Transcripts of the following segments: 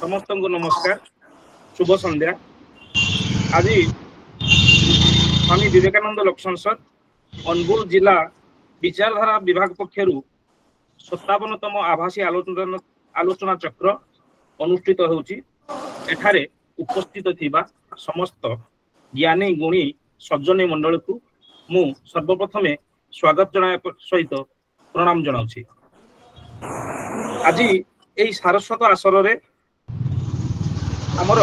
समस्त को नमस्कार शुभ संध्या। आज स्वामी विवेकानंद लोक संसद अनुगुल जिला विचारधारा विभाग पक्षर 57तम आभासी आलोचना चक्र अनुष्ठित होउची। एठारे उपस्थित थिबा समस्त ज्ञानी गुणी सज्जनी मंडल को मु सर्वप्रथमे स्वागत जनाया सहित प्रणाम जनाउछि। आज एई सारस्वत आसर रे आमर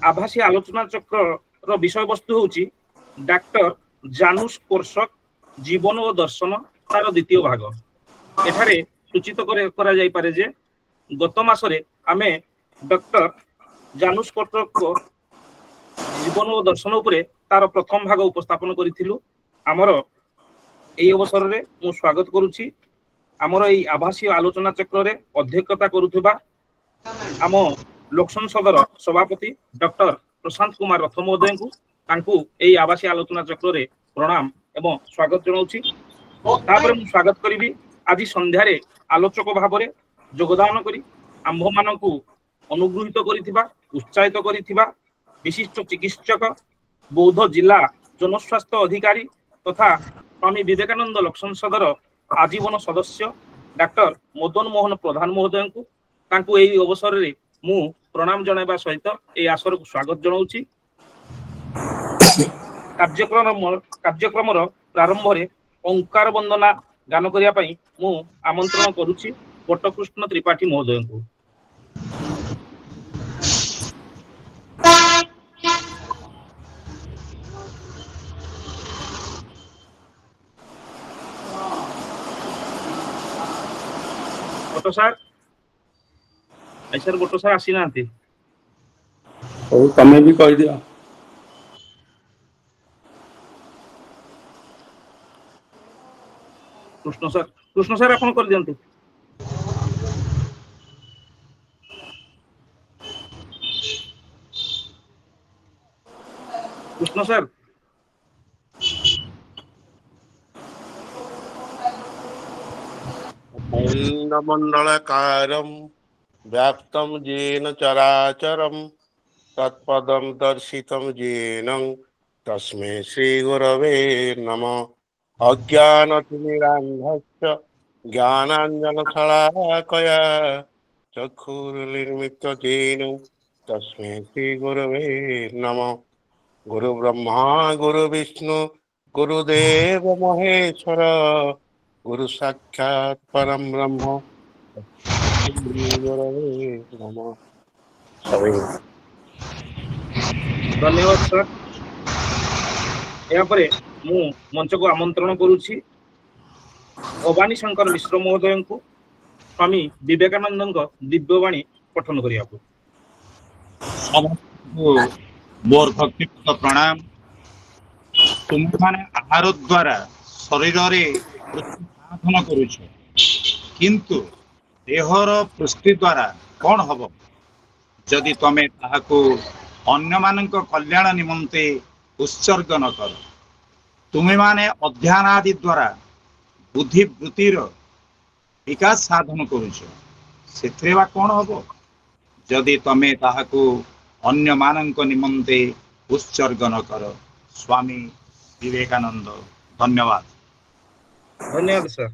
आभासी आलोचना चक्र विषय वस्तु होउची डॉक्टर जानुस कोर्सक जीवन और दर्शन तार द्वितीय भाग। एठारे सूचित करा जाई पारे जे गत मासरे आमे डॉक्टर जानुस कोर्सक जीवन और दर्शन उपरे तार प्रथम भाग उपस्थापन करिथिलु। आमर एई अवसर रे मु स्वागत करूची आमर एई आभासी आलोचना चक्र रे अध्यक्षता करूथबा आम लोक संसदर सभापति डॉक्टर प्रशांत कुमार रथ महोदय को तांकु एई आवासी आलोचना चक्र रे प्रणाम एवं स्वागत जनाउछि। तापर मु स्वागत करिवि आज संध्यारे आलोचक भाबरे योगदान करी आम्भ मानकु अनुग्रहित करिथिबा उत्साहित करिथिबा विशिष्ट चिकित्सक बौद्ध जिला जनस्वास्थ्य अधिकारी तथा स्वामी विवेकानंद लोक संसदर आजीवन सदस्य डॉक्टर मदन मोहन प्रधान महोदय को तांकु एई अवसर रे मु प्रणाम जनाइबा सहित ए आसर को स्वागत जनाउछि। कार्यक्रम प्रारंभ रे ओंकार वंदना गान करिया पई मु आमंत्रण करूछि वटकृष्ण त्रिपाठी महोदय को। वट सर गोट सर आसी नांती ओ तमे भी कह दिया। कृष्ण सर अपन कर दियंतु। कृष्ण सर मंडलकारं व्याप्तं येन चराचरं तत्पदं दर्शितं येन तस्मै श्रीगुरवे नमः। अज्ञानतिमिरान्धस्य ज्ञानाञ्जनशलाकया चक्षुरुन्मीलितं येन तस्मै श्रीगुरवे नमः। गुरुब्रह्मा गुरुविष्णु गुरुदेव महेश्वर गुरु साक्षात् परम ब्रह्म धन्यवाद सर। यापर मु मंच को आमंत्रण करुछि भवानी शंकर मिश्र महोदय को स्वामी विवेकानंद दिव्यवाणी पठन करिया को। मोर भक्तिपूर्ण प्रणाम। तुम माने आहार द्वारा शरीर रे साधन करुछ किंतु देहर पुष्टि द्वारा कौन हब जदि तमे ताहाको अन्य मानक कल्याण निमंते उत्सर्ग न कर। तुमे माने अध्ययन आदि द्वारा बुद्धि वृत्तिर विकास साधन करुछ सेथरे बा कौन हब जदि तमे ताहाको अन्य मानक निमंते उत्सर्ग न कर। स्वामी विवेकानंद। धन्यवाद। धन्यवाद सर।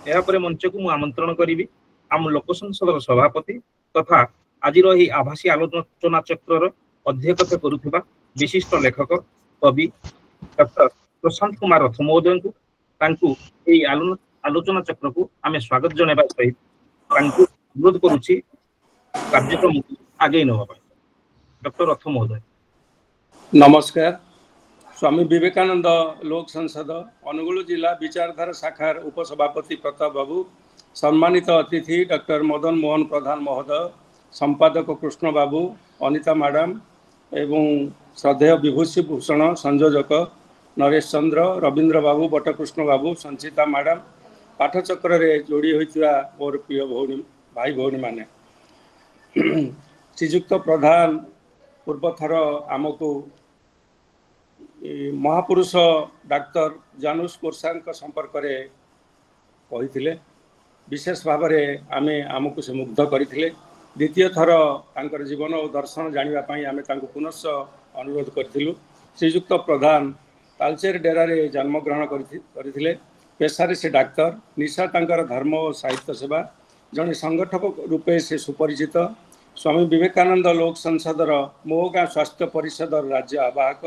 यापर मंच को मु आमंत्रण करी आम लोक संसदर सभापति तथा आज आभासी आलोचना चक्र अध्यक्षता करुवा विशिष्ट लेखक कवि डॉक्टर प्रशांत कुमार रथ महोदय को आलोचना चक्र को आम स्वागत जनाइबा सहित अनुरोध करुछि कार्यक्रम आगे नवा। डॉक्टर रथ महोदय नमस्कार। स्वामी विवेकानंद लोक संसद अनुगुल जिला विचारधारा शाखार उपसभापति प्रताप बाबू, सम्मानित अतिथि डॉक्टर मदन मोहन प्रधान महोदय, संपादक कृष्ण बाबू, अनिता मैडम एवं श्रद्धेय विभूषी भूषण संयोजक नरेश चंद्र, रवींद्र बाबू, बटकृष्ण बाबू, संचिता मैडम, पाठचक्र रे जोड़ी होइतिबा मोर प्रिय भौणी भाई भौणी माने। श्रीजुक्त प्रधान पूर्व थर आमको महापुरुष डॉक्टर जानुस कोर्सांक संपर्क रे कहिथिले विशेष भाव में आमको से मुग्ध करते। द्वितीय थर तांकर जीवन और दर्शन जानापी आम पुनश्च अनुरोध करूँ। श्रीजुक्त प्रधान तालचेर डेरा रे जन्म ग्रहण करते। पेशारे से डाक्तर, निशा तांकर धर्म और साहित्य सेवा, जड़े संगठक रूपे से सुपरिचित। स्वामी विवेकानंद लोक संसदर मोगा स्वास्थ्य परिषद राज्य आवाहक।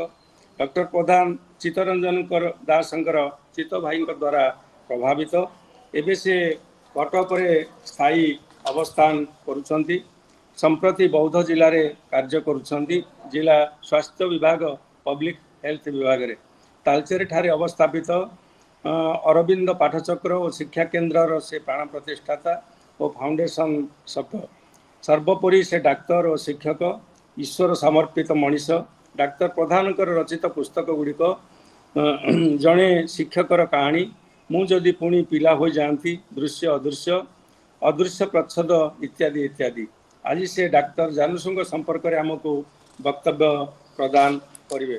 डॉक्टर प्रधान चित्तरंजन दासंकर चित्त भाई द्वारा प्रभावित। एबे से कटक स्थायी अवस्थान करुछंती। संप्रति बौद्ध जिले में कार्य करुछंती। जिला स्वास्थ्य विभाग पब्लिक हेल्थ विभाग रे तालचेर ठारे अवस्थापित अरविंद पाठचक्र और शिक्षा केन्द्र से प्राण प्रतिष्ठाता और फाउंडेशन सभ्य। सर्वोपरि से डाक्तर और शिक्षक, ईश्वर समर्पित मनीष। डाक्तर प्रधान रचित पुस्तक गुड़िक जड़े शिक्षकर कहानी, मु जदि पुणी पिला हो जाती, दृश्य अदृश्य, अदृश्य प्रच्छद इत्यादि इत्यादि। आज से डाक्तर जानूसुंग संपर्क में आमको वक्तव्य प्रदान करेंगे।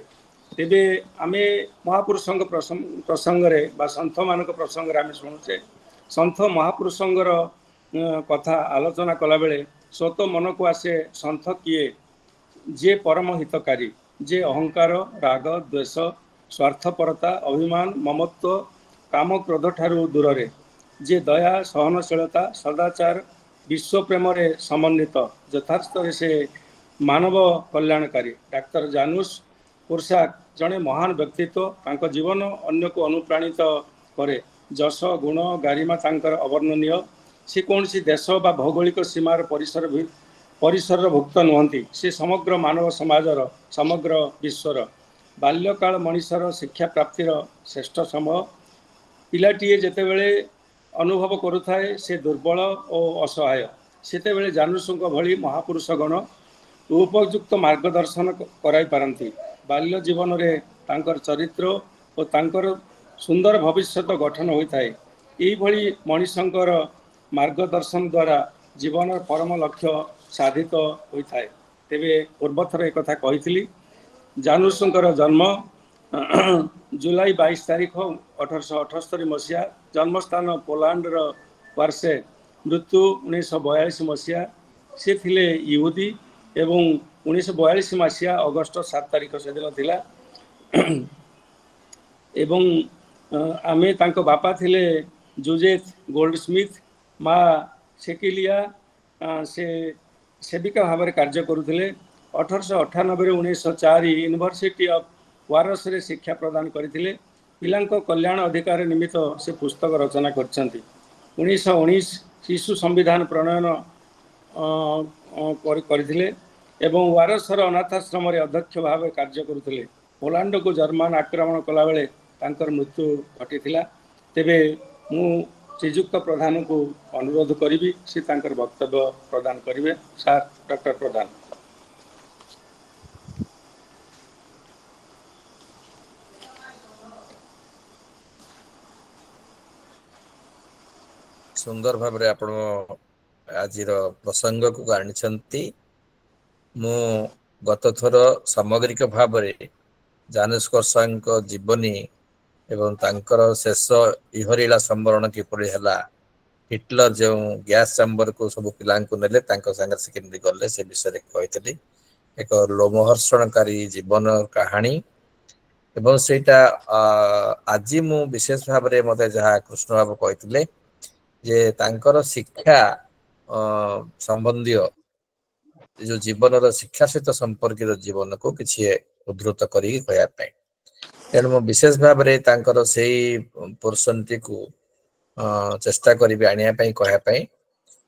तेबे आमे महापुरुषों प्रसंग बा सन्थ मान प्रसंग आम शुणुचे। सन्थ महापुरुषों कथा आलोचना कला बेले स्वत मन को आसे सन्थ किए जे परम हितकारी, जे अहंकार, राग, द्वेष, स्वार्थपरता, अभिमान, ममत्व, काम, क्रोध ठारू दूर रे, जे दया, सहनशीलता, सदाचार, विश्व प्रेम रे समन्वित, यथार्थ से मानव कल्याणकारी। डाक्तर जानूस पोशाक जड़े महान व्यक्तित्व। तांको जीवन अन्य को अनुप्राणित करे। जश, गुण, गारिमा तांकर अवर्णनीय। से कौन सी देश बा भौगोलिक सीमार परिसर भुक्त नुहंती। से समग्र मानव समाजर, समग्र विश्वर बाल्यकाल मनीषर शिक्षा प्राप्तिर श्रेष्ठ समय। पिलाटीए जेतेबेले अनुभव करुथाए से दुर्बल और असहाय, सेतेबेले जानूसुंक भली महापुरुषगण उपयुक्त मार्गदर्शन कराई पारंती। बाल्य जीवन रे तांकर चरित्र और तांकर सुंदर भविष्यत गठन होता है। यही भली मनीषंकर मार्गदर्शन द्वारा जीवन परम लक्ष्य साधित होता है। तेबे पूर्वथर एक कथा कही। जानूसंकर जन्म जुलाई 22 तारीख 1878 मसीहा। जन्मस्थान पोलैंडर वार्से। मृत्यु 1942 मसीहा। से थिले यहूदी एवं 1942 मसीहा अगस्ट 7 तारीख से दिन थिला। एवं आमे तांको बापा थिले जोजेफ गोल्डस्मिथ, माँ सेकिलिया से सेविका भाव में कार्य करुले। 1898 1904 यूनिवर्सिटी ऑफ वारस रे शिक्षा प्रदान करथिले। पिलांको कल्याण अधिकार निमित्त से पुस्तक रचना करछंती। 1919 शिशु संविधान प्रणयन करथिले एवं वारसर अनाथाश्रम रे अध्यक्ष भाव कार्य करुले। पोलैंड को जर्मन आक्रमण कला बेले तांकर मृत्यु घटिथिला। तेबे मु श्रीजुक्त प्रधान को अनुरोध करी से तांकर वक्तव्य प्रदान करेंगे। सार डॉक्टर प्रधान। सुंदर भाव रे आपण आज प्रसंग को आनी। मु गत थर सामग्रिक भाव में जानूसकर सां जीवनी एवं तांकर शेष इहलीला संवरण किपरि हला, हिटलर जो गैस चैम्बर को सब पिला नेले संगे केमती गले से विषय कही। एक लोमहर्षणकारी जीवन कहानी एवं सेटा आज मु विशेष भाव में मत जहाँ कृष्ण बाबू कही जे तांकर शिक्षा संबंधी जो जीवन शिक्षा सहित संपर्कित जीवन को किसी उद्धृत करी कहवाई। तेणु विशेष भाव में तांकर से पोर्सन टी को चेष्टा करी आने कहवाई।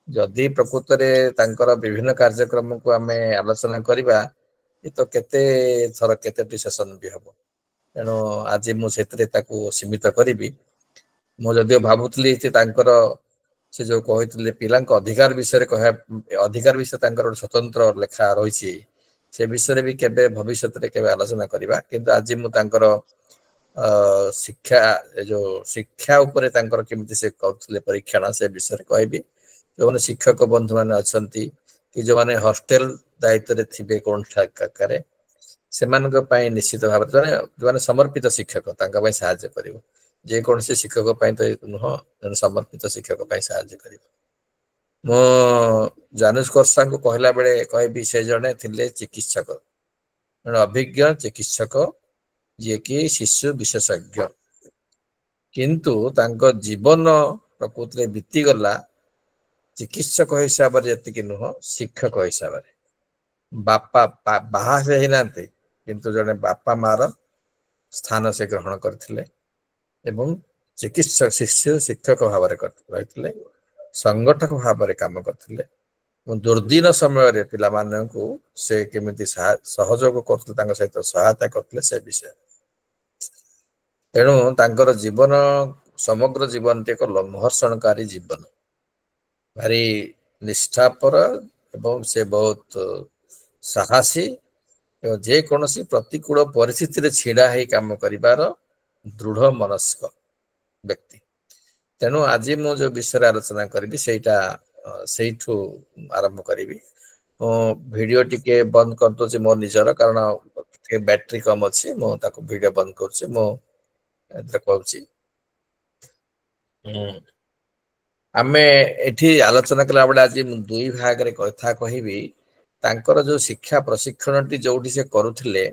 जदि प्रकृत में तांकर विभिन्न कार्यक्रम को आम आलोचना करवा तो केते थर केते सेसन भी हम। तेणु आज मुझे सीमित करी। मुझे भावुली से जो कहते पिला अधिकार विषय कह अधिकार विषय स्वतंत्र लेखा रही से विषय भी केबे भविष्य में केबे आलोचना करवा। किंतु आज मुझे शिक्षा जो शिक्षा उपरे केमती से करते परीक्षण से विषय कहबी। जो मैंने शिक्षक बंधु मैंने अच्छा कि जो मैंने हॉस्टेल दायित्व थे कौन ठाक से निश्चित भाव जो समर्पित शिक्षक साहाଯ୍य कर ଯେକୌଣସି ଶିକ୍ଷକ ପାଇଁ ତ ନୁହଁ, ଜଣେ ସମର୍ପିତ ଶିକ୍ଷକ ପାଇଁ ସାହାଯ୍ୟ କରିବ। ମୁଁ ଜାନୁଷ ଖୋସାଙ୍କୁ କହିଲା ବେଳେ କହିବି ସେ ଜଣେ ଥିଲେ ଚିକିତ୍ସକ, ଜଣେ ଅଭିଜ୍ଞ ଚିକିତ୍ସକ ଯିଏକି ଶିଶୁ ବିଶେଷଜ୍ଞ, କିନ୍ତୁ ତାଙ୍କ ଜୀବନ ପ୍ରକୃତିରେ ବିତିଗଲା ଚିକିତ୍ସକ ହିସାବରେ ଯେତିକି ନୁହଁ, ଶିକ୍ଷକ ହିସାବରେ। ବାପା ବାହା ହେଇନାହାନ୍ତି, କିନ୍ତୁ ଜଣେ ବାପା ମାର ସ୍ଥାନ ସେ ଗ୍ରହଣ କରିଥିଲେ ଏବଂ ଚିକିତ୍ସକ ଶିଶୁ ଶିକ୍ଷକ ଭାବରେ ରହିଥିଲେ, ସଂଗଠକ ଭାବରେ କାମ କରିଥିଲେ ଏବଂ ଦୁର୍ଦ୍ଦିନ ସମୟରେ ପିଲାମାନଙ୍କୁ ସେ କେମିତି ସହଯୋଗ କରୁଥିଲେ, ତାଙ୍କ ସହିତ ସହାୟତା କରୁଥିଲେ ସେ ବିଷୟ। ତେଣୁ ତାଙ୍କର ଜୀବନ ସମଗ୍ର ଜୀବନଟି ଏକ ଲୋମହର୍ଷଣକାରୀ ଜୀବନ, ଭାରି ନିଷ୍ଠାପର ଏବଂ ସେ ବହୁତ ସାହସୀ ଏବଂ ଯେକୌଣସି ପ୍ରତିକୂଳ ପରିସ୍ଥିତିରେ ଛିଡ଼ା ହେଇ କାମ କରିବାର ଦୃଢ଼ ମନସ୍କ ବ୍ୟକ୍ତି। ତେଣୁ ଆଜି ମୁଁ ଯୋଉ ବିଷୟରେ ଆଲୋଚନା କରିବି ସେଇଠୁ ଆରମ୍ଭ କରିବି। ମୁଁ ଭିଡିଓ ଟିକେ ବନ୍ଦ କରିଦଉଛି ମୋ ନିଜର, କାରଣ ଟିକେ ବ୍ୟାଟେରୀ କମ ଅଛି। ମୁଁ ତାକୁ ଭିଡିଓ ବନ୍ଦ କରୁଛି, ମୁଁ ଏଥିରେ କହୁଛି। ଆମେ ଏଠି ଆଲୋଚନା କଲା ବେଳେ ଆଜି ମୁଁ ଦୁଇ ଭାଗରେ କଥା କହିବି। ତାଙ୍କର ଯୋଉ ଶିକ୍ଷା ପ୍ରଶିକ୍ଷଣଟି ଯୋଉଠି ସେ କରୁଥିଲେ,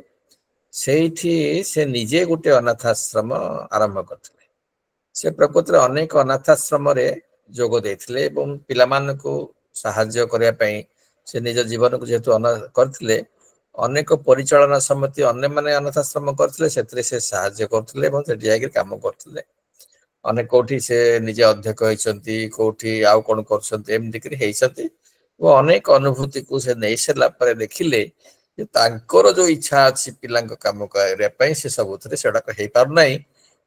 ସେଇଠି ସେ ନିଜେ ଗୋଟେ ଅନାଥ ଆଶ୍ରମ ଆରମ୍ଭ କରିଥିଲେ। ସେ ପ୍ରକୃତରେ ଅନେକ ଅନାଥ ଆଶ୍ରମରେ ଯୋଗ ଦେଇଥିଲେ ଏବଂ ପିଲାମାନଙ୍କୁ ସାହାଯ୍ୟ କରିବା ପାଇଁ ସେ ନିଜ ଜୀବନକୁ ଯେହେତୁ କରିଥିଲେ, ଅନେକ ପରିଚାଳନା ସମିତି ଅନ୍ୟମାନେ ଅନାଥ ଆଶ୍ରମ କରିଥିଲେ, ସେଥିରେ ସେ ସାହାଯ୍ୟ କରୁଥିଲେ ଏବଂ ସେଠି ଯାଇକି କାମ କରୁଥିଲେ। ଅନେକ କୋଉଠି ସେ ନିଜେ ଅଧ୍ୟକ୍ଷ ହେଇଛନ୍ତି, କୋଉଠି ଆଉ କଣ କରୁଛନ୍ତି, ଏମିତି କରି ହେଇଛନ୍ତି ଏବଂ ଅନେକ ଅନୁଭୂତିକୁ ସେ ନେଇ ସାରିଲା ପରେ ଦେଖିଲେ ଯେ ତାଙ୍କର ଯୋଉ ଇଚ୍ଛା ଅଛି ପିଲାଙ୍କ କାମ କରିବା ପାଇଁ, ସେ ସବୁଥିରେ ସେଗୁଡାକ ହେଇପାରୁନାହିଁ,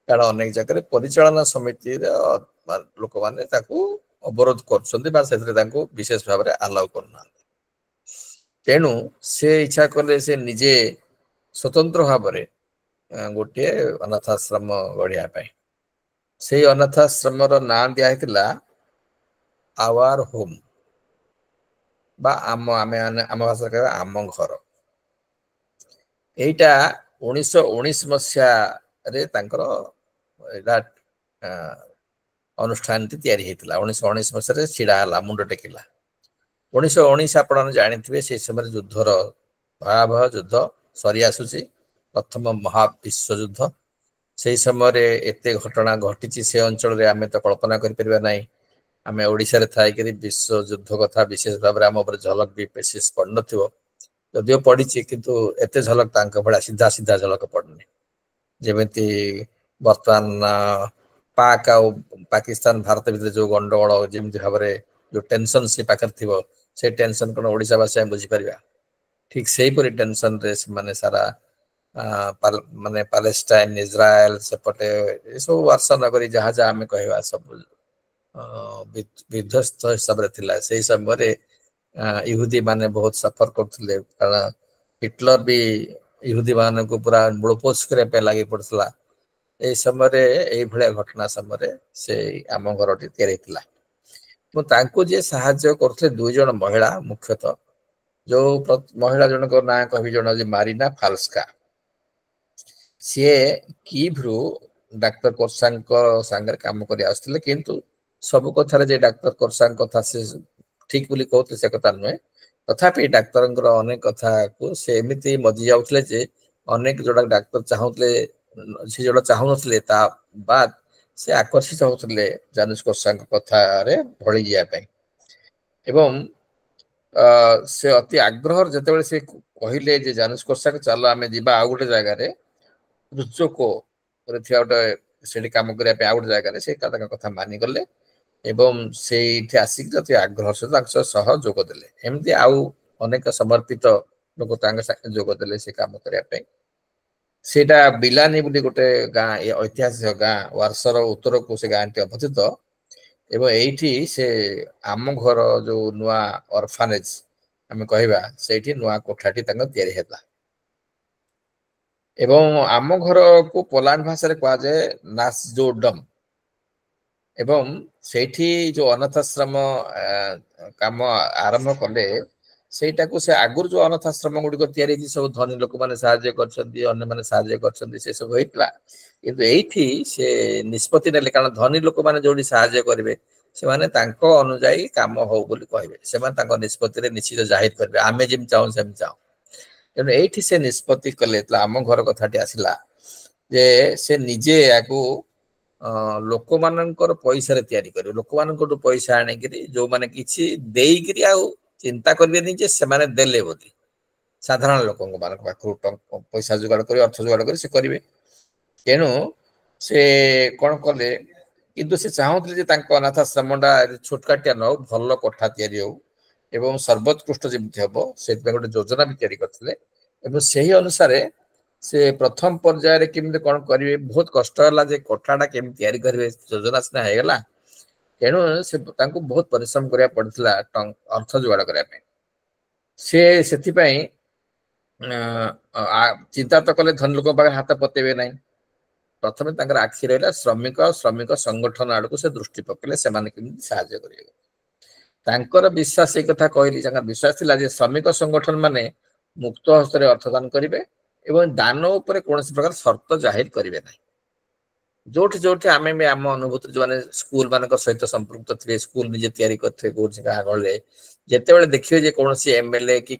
କାରଣ ଅନେକ ଜାଗାରେ ପରିଚାଳନା ସମିତିର ଲୋକମାନେ ତାକୁ ଅବରୋଧ କରୁଛନ୍ତି ବା ସେଥିରେ ତାଙ୍କୁ ବିଶେଷ ଭାବରେ ଆଲାଉ କରୁନାହାନ୍ତି। ତେଣୁ ସେ ଇଚ୍ଛା କଲେ ସେ ନିଜେ ସ୍ୱତନ୍ତ୍ର ଭାବରେ ଗୋଟିଏ ଅନାଥ ଆଶ୍ରମ ଗଢିବା ପାଇଁ। ସେଇ ଅନାଥ ଆଶ୍ରମର ନାଁ ଦିଆ ହେଇଥିଲା ଆୱାର ହୋମ ବା ଆମ ଭାଷାରେ କହିବା ଆମ ଘର। ଏଇଟା 1919 ମସିହାରେ ତାଙ୍କର ଏଇଟା ଅନୁଷ୍ଠାନଟି ତିଆରି ହେଇଥିଲା। 1919 ମସିହାରେ ଛିଡା ହେଲା, ମୁଣ୍ଡ ଟେକିଲା। 1919 ଆପଣ ଜାଣିଥିବେ, ସେଇ ସମୟରେ ଯୁଦ୍ଧର ଭୟାବହ ଯୁଦ୍ଧ ସରି ଆସୁଛି, ପ୍ରଥମ ମହାବିଶ୍ୱଯୁଦ୍ଧ। ସେଇ ସମୟରେ ଏତେ ଘଟଣା ଘଟିଛି ସେ ଅଞ୍ଚଳରେ ଆମେ ତ କଳ୍ପନା କରିପାରିବା ନାହିଁ। ଆମେ ଓଡିଶାରେ ଥାଇକରି ବିଶ୍ୱଯୁଦ୍ଧ କଥା ବିଶେଷ ଭାବରେ ଆମ ଉପରେ ଝଲକ ବି ବିଶେଷ ପଡିନଥିବ, ଯଦିଓ ପଡିଛି, କିନ୍ତୁ ଏତେ ଝଲକ ତାଙ୍କ ଭଳିଆ ସିଧା ଝଲକ ପଡୁନି। ଯେମିତି ବର୍ତ୍ତମାନ ପାକ୍ ଆଉ ପାକିସ୍ତାନ ଭାରତ ଭିତରେ ଯୋଉ ଗଣ୍ଡଗୋଳ ଯେମିତି ଭାବରେ ଯୋଉ ଟେନସନ ସେ ପାଖରେ ଥିବ, ସେଇ ଟେନସନ କଣ ଓଡିଶାବାସୀ ଆମେ ବୁଝିପାରିବା? ଠିକ ସେଇପରି ଟେନସନରେ ସେମାନେ ସାରା ମାନେ ପାଲେଷ୍ଟାଇନ, ଇସ୍ରାଏଲ, ସେପଟେ ଏସବୁ ବର୍ଷ ନଗରୀ ଯାହା ଯାହା ଆମେ କହିବା ସବୁ ବିଧ୍ୱସ୍ତ ହିସାବରେ ଥିଲା। ସେଇ ସମୟରେ ଇହୁଦୀ ମାନେ ବହୁତ ସଫର କରୁଥିଲେ, କାରଣ ହିଟଲର ବି ଇହୁଦୀ ମାନଙ୍କୁ ପୁରା ମୂଳପୋଛ କରିବା ପାଇଁ ଲାଗି ପଡୁଥିଲା। ଏଇ ସମୟରେ ଏଇଭଳିଆ ଘଟଣା ସମୟରେ ସେଇ ଆମ ଘରଟି ତିଆରି ହେଇଥିଲା। ମୁଁ ତାଙ୍କୁ ଯିଏ ସାହାଯ୍ୟ କରୁଥିଲେ ଦୁଇ ଜଣ ମହିଳା, ମୁଖ୍ୟତଃ ଯୋଉ ମହିଳା ଜଣଙ୍କ ନାଁ କହିବି, ଜଣ ହଉଛି ମାରିନା ଫାଲସ୍କା। ସିଏ କିଭ୍ରୁ ଡାକ୍ତର କୋର୍ସାଙ୍କ ସାଙ୍ଗରେ କାମ କରି ଆସୁଥିଲେ, କିନ୍ତୁ ସବୁ କଥାରେ ଯେ ଡାକ୍ତର କୋର୍ସାଙ୍କ କଥା ସେ ଠିକ ବୋଲି କହୁଥିଲେ ସେ କଥା ନୁହେଁ। ତଥାପି ଡାକ୍ତରଙ୍କର ଅନେକ କଥାକୁ ସେ ଏମିତି ମଜି ଯାଉଥିଲେ ଯେ ଅନେକ ଯୋଉଟା ଡାକ୍ତର ଚାହୁଁଥିଲେ, ସେ ଯୋଉଟା ଚାହୁଁନଥିଲେ, ତା ବାଦ ସେ ଆକର୍ଷିତ ହଉଥିଲେ ଜାନୁଷ କୋର୍ସାଙ୍କ କଥାରେ ଭଳି ଯିବା ପାଇଁ। ଏବଂ ସେ ଅତି ଆଗ୍ରହର ଯେତେବେଳେ ସେ କହିଲେ ଯେ ଜାନୁଷ କୋର୍ସାକ ଚାଲ ଆମେ ଯିବା ଆଉ ଗୋଟେ ଜାଗାରେ, ରୁଚୋକୋରେ ଥିବା ଗୋଟେ ସେଠି କାମ କରିବା ପାଇଁ ଆଉ ଗୋଟେ ଜାଗାରେ, ସେ ତାଙ୍କ କଥା ମାନିଗଲେ ଏବଂ ସେଇଠି ଆସିକି ଅତି ଆଗ୍ରହ ସହିତ ତାଙ୍କ ସହ ଯୋଗ ଦେଲେ। ଏମିତି ଆଉ ଅନେକ ସମର୍ପିତ ଲୋକ ତାଙ୍କ ସାଙ୍ଗେ ଯୋଗ ଦେଲେ ସେ କାମ କରିବା ପାଇଁ। ସେଇଟା ବିଲାନୀ ବୋଲି ଗୋଟେ ଗାଁ, ଐତିହାସିକ ଗାଁ, ୱାର୍ସର ଉତ୍ତରକୁ ସେ ଗାଁଟି ଅବସ୍ଥିତ। ଏବଂ ଏଇଠି ସେ ଆମ ଘର ଯୋଉ ନୂଆ ଅରଫାନେଜ ଆମେ କହିବା, ସେଇଠି ନୂଆ କୋଠାଟି ତାଙ୍କ ତିଆରି ହେଲା। ଏବଂ ଆମ ଘରକୁ ପୋଲାଣ୍ଡ ଭାଷାରେ କୁହାଯାଏ ନାସଜୋଡମ। ଏବଂ ସେଇଠି ଯୋଉ ଅନାଥ ଆଶ୍ରମ କାମ ଆରମ୍ଭ କଲେ, ସେଇଟାକୁ ସେ ଆଗରୁ ଯୋଉ ଅନାଥ ଆଶ୍ରମ ଗୁଡିକ ତିଆରି ହେଇଛି ସବୁ ଧନୀ ଲୋକମାନେ ସାହାଯ୍ୟ କରିଛନ୍ତି, ଅନ୍ୟମାନେ ସାହାଯ୍ୟ କରିଛନ୍ତି, ସେ ସବୁ ହେଇଥିଲା। କିନ୍ତୁ ଏଇଠି ସେ ନିଷ୍ପତ୍ତି ନେଲେ, କାରଣ ଧନୀ ଲୋକମାନେ ଯୋଉଠି ସାହାଯ୍ୟ କରିବେ ସେମାନେ ତାଙ୍କ ଅନୁଯାୟୀ କାମ ହଉ ବୋଲି କହିବେ, ସେମାନେ ତାଙ୍କ ନିଷ୍ପତ୍ତିରେ ନିଶ୍ଚିତ ଜାହିର କରିବେ, ଆମେ ଯେମିତି ଚାହୁଁ ସେମିତି ଚାହୁଁ। ତେଣୁ ଏଇଠି ସେ ନିଷ୍ପତ୍ତି କଲେ, ଆମ ଘର କଥାଟି ଆସିଲା ଯେ ସେ ନିଜେ ୟାକୁ ଲୋକମାନଙ୍କର ପଇସାରେ ତିଆରି କରିବେ, ଲୋକମାନଙ୍କଠୁ ପଇସା ଆଣିକିରି ଯୋଉମାନେ କିଛି ଦେଇକିରି ଆଉ ଚିନ୍ତା କରିବେନି ଯେ ସେମାନେ ଦେଲେ ବୋଲି, ସାଧାରଣ ଲୋକଙ୍କ ମାନଙ୍କ ପାଖରୁ ପଇସା ଯୋଗାଡ଼ କରି, ଅର୍ଥ ଯୋଗାଡ଼ କରି ସେ କରିବେ। ତେଣୁ ସେ କଣ କଲେ, କିନ୍ତୁ ସେ ଚାହୁଁଥିଲେ ଯେ ତାଙ୍କ ଅନାଥ ଆଶ୍ରମଟା ଛୋଟକାଟିଆ ନ ହଉ, ଭଲ କୋଠା ତିଆରି ହଉ ଏବଂ ସର୍ବୋତ୍କୃଷ୍ଟ ଯେମିତି ହବ, ସେଥିପାଇଁ ଗୋଟେ ଯୋଜନା ବି ତିଆରି କରିଥିଲେ। ଏବଂ ସେହି ଅନୁସାରେ ସେ ପ୍ରଥମ ପର୍ଯ୍ୟାୟରେ କେମିତି କଣ କରିବେ, ବହୁତ କଷ୍ଟ ହେଲା ଯେ କୋଠାଟା କେମିତି ତିଆରି କରିବେ, ଯୋଜନା ସିନା ହେଇଗଲା, ତେଣୁ ସେ ତାଙ୍କୁ ବହୁତ ପରିଶ୍ରମ କରିବାକୁ ପଡିଥିଲା ଅର୍ଥ ଯୋଗାଡ଼ କରିବା ପାଇଁ। ସେ ସେଥିପାଇଁ ଚିନ୍ତା ତ କଲେ ଧନୀ ଲୋକଙ୍କ ପାଖରେ ହାତ ପତେଇବେ ନାହିଁ। ପ୍ରଥମେ ତାଙ୍କର ଆଖି ରହିଲା ଶ୍ରମିକ ସଂଗଠନ ଆଡକୁ ସେ ଦୃଷ୍ଟି ପକେଇଲେ, ସେମାନେ କେମିତି ସାହାଯ୍ୟ କରିବେ। ତାଙ୍କର ବିଶ୍ୱାସ, ଏଇ କଥା କହିଲି, ତାଙ୍କର ବିଶ୍ୱାସ ଥିଲା ଯେ ଶ୍ରମିକ ସଂଗଠନ ମାନେ ମୁକ୍ତ ହସ୍ତରେ ଅର୍ଥଦାନ କରିବେ ଏବଂ ଦାନ ଉପରେ କୌଣସି ପ୍ରକାର ସର୍ତ୍ତ ଜାହିର କରିବେ ନାହିଁ। ଯୋଉଠି ଯୋଉଠି ଆମେ ବି ଆମ ଅନୁଭୂତି, ଯୋଉମାନେ ସ୍କୁଲ ମାନଙ୍କ ସହିତ ସମ୍ପୃକ୍ତ ଥିବେ, ସ୍କୁଲ ନିଜେ ତିଆରି କରିଥିବେ କୋଉଠି ଗାଁ ଗହଳିରେ, ଯେତେବେଳେ ଦେଖିବେ ଯେ କୌଣସି ଏମଏଲଏ କି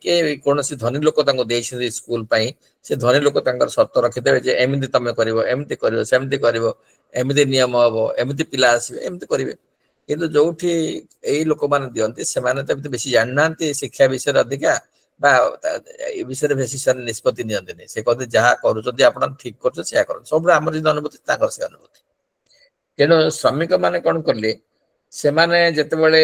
କୌଣସି ଧନୀ ଲୋକ ତାଙ୍କୁ ଦେଇଛନ୍ତି ସ୍କୁଲ ପାଇଁ, ସେ ଧନୀ ଲୋକ ତାଙ୍କର ସର୍ତ୍ତ ରଖିଦେବେ ଯେ ଏମିତି ତମେ କରିବ, ଏମିତି କରିବ, ସେମିତି କରିବ, ଏମିତି ନିୟମ ହବ, ଏମିତି ପିଲା ଆସିବେ, ଏମିତି କରିବେ। କିନ୍ତୁ ଯୋଉଠି ଏଇ ଲୋକମାନେ ଦିଅନ୍ତି, ସେମାନେ ତ ଏମିତି ବେଶୀ ଜାଣିନାହାନ୍ତି ଶିକ୍ଷା ବିଷୟରେ ଅଧିକା, ବା ଏ ବିଷୟରେ ବେଶୀ ସେମାନେ ନିଷ୍ପତ୍ତି ନିଅନ୍ତିନି। ସେ କହନ୍ତି ଯାହା କରୁଛନ୍ତି ଆପଣ ଠିକ କରୁଛନ୍ତି, ସେୟା କରନ୍ତି। ସବୁବେଳେ ଆମର ଯେମିତି ଅନୁଭୂତି, ତାଙ୍କର ସେ ଅନୁଭୂତି। ତେଣୁ ଶ୍ରମିକ ମାନେ କଣ କଲେ, ସେମାନେ ଯେତେବେଳେ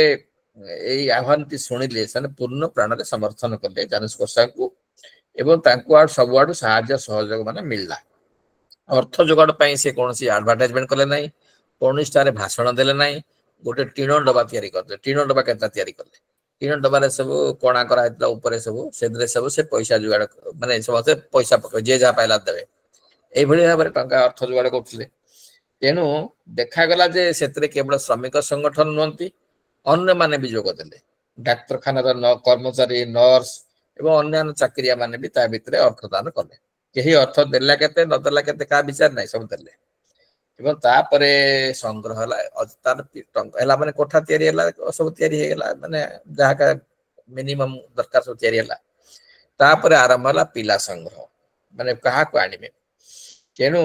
ଏଇ ଆହ୍ୱାନଟି ଶୁଣିଲେ, ସେମାନେ ପୂର୍ଣ୍ଣ ପ୍ରାଣରେ ସମର୍ଥନ କଲେ ଜାନୁସ କୋଷାଙ୍କୁ ଏବଂ ତାଙ୍କୁ ଆଉ ସବୁଆଡୁ ସାହାଯ୍ୟ ସହଯୋଗ ମାନେ ମିଳିଲା। ଅର୍ଥ ଯୋଗାଡ଼ ପାଇଁ ସେ କୌଣସି ଆଡଭର୍ଟାଇଜମେଣ୍ଟ କଲେ ନାହିଁ, କୌଣସି ଠାରେ ଭାଷଣ ଦେଲେ ନାହିଁ। ଗୋଟେ ଟିଣ ଡବା ତିଆରି କରିଦେଲେ। ଟିଣ ଡବା କେତେଟା ତିଆରି କଲେ, ଟିଣ ଡବାରେ ସବୁ କଣା କରାହେଇଥିଲା ଉପରେ ସବୁ, ସେଥିରେ ସବୁ ସେ ପଇସା ଯୋଗାଡ଼, ମାନେ ସମସ୍ତେ ପଇସା ପକେଇବେ, ଯିଏ ଯାହା ପାଇଲା ଦେବେ, ଏଇଭଳି ଭାବରେ ଟଙ୍କା ଅର୍ଥ ଯୋଗାଡ଼ କରୁଥିଲେ। ତେଣୁ ଦେଖାଗଲା ଯେ ସେଥିରେ କେବଳ ଶ୍ରମିକ ସଂଗଠନ ନୁହନ୍ତି, ଅନ୍ୟମାନେ ବି ଯୋଗ ଦେଲେ। ଡାକ୍ତରଖାନାର କର୍ମଚାରୀ, ନର୍ସ ଏବଂ ଅନ୍ୟାନ୍ୟ ଚାକିରିଆ ମାନେ ବି ତା ଭିତରେ ଅର୍ଥ ଦାନ କଲେ। କେହି ଅର୍ଥ ଦେଲା କେତେ ନଦେଲା କେତେ କାହା ବିଚାର ନାହିଁ, ସବୁ ଦେଲେ। ଏବଂ ତାପରେ ସଂଗ୍ରହ ହେଲା, ତାର ହେଲା ମାନେ କୋଠା ତିଆରି ହେଲା, ସବୁ ତିଆରି ହେଇଗଲା, ମାନେ ଯାହା ମିନିମମ୍ ଦରକାର ସବୁ ତିଆରି ହେଲା। ତାପରେ ଆରମ୍ଭ ହେଲା ପିଲା ସଂଗ୍ରହ, ମାନେ କାହାକୁ ଆଣିବେ। ତେଣୁ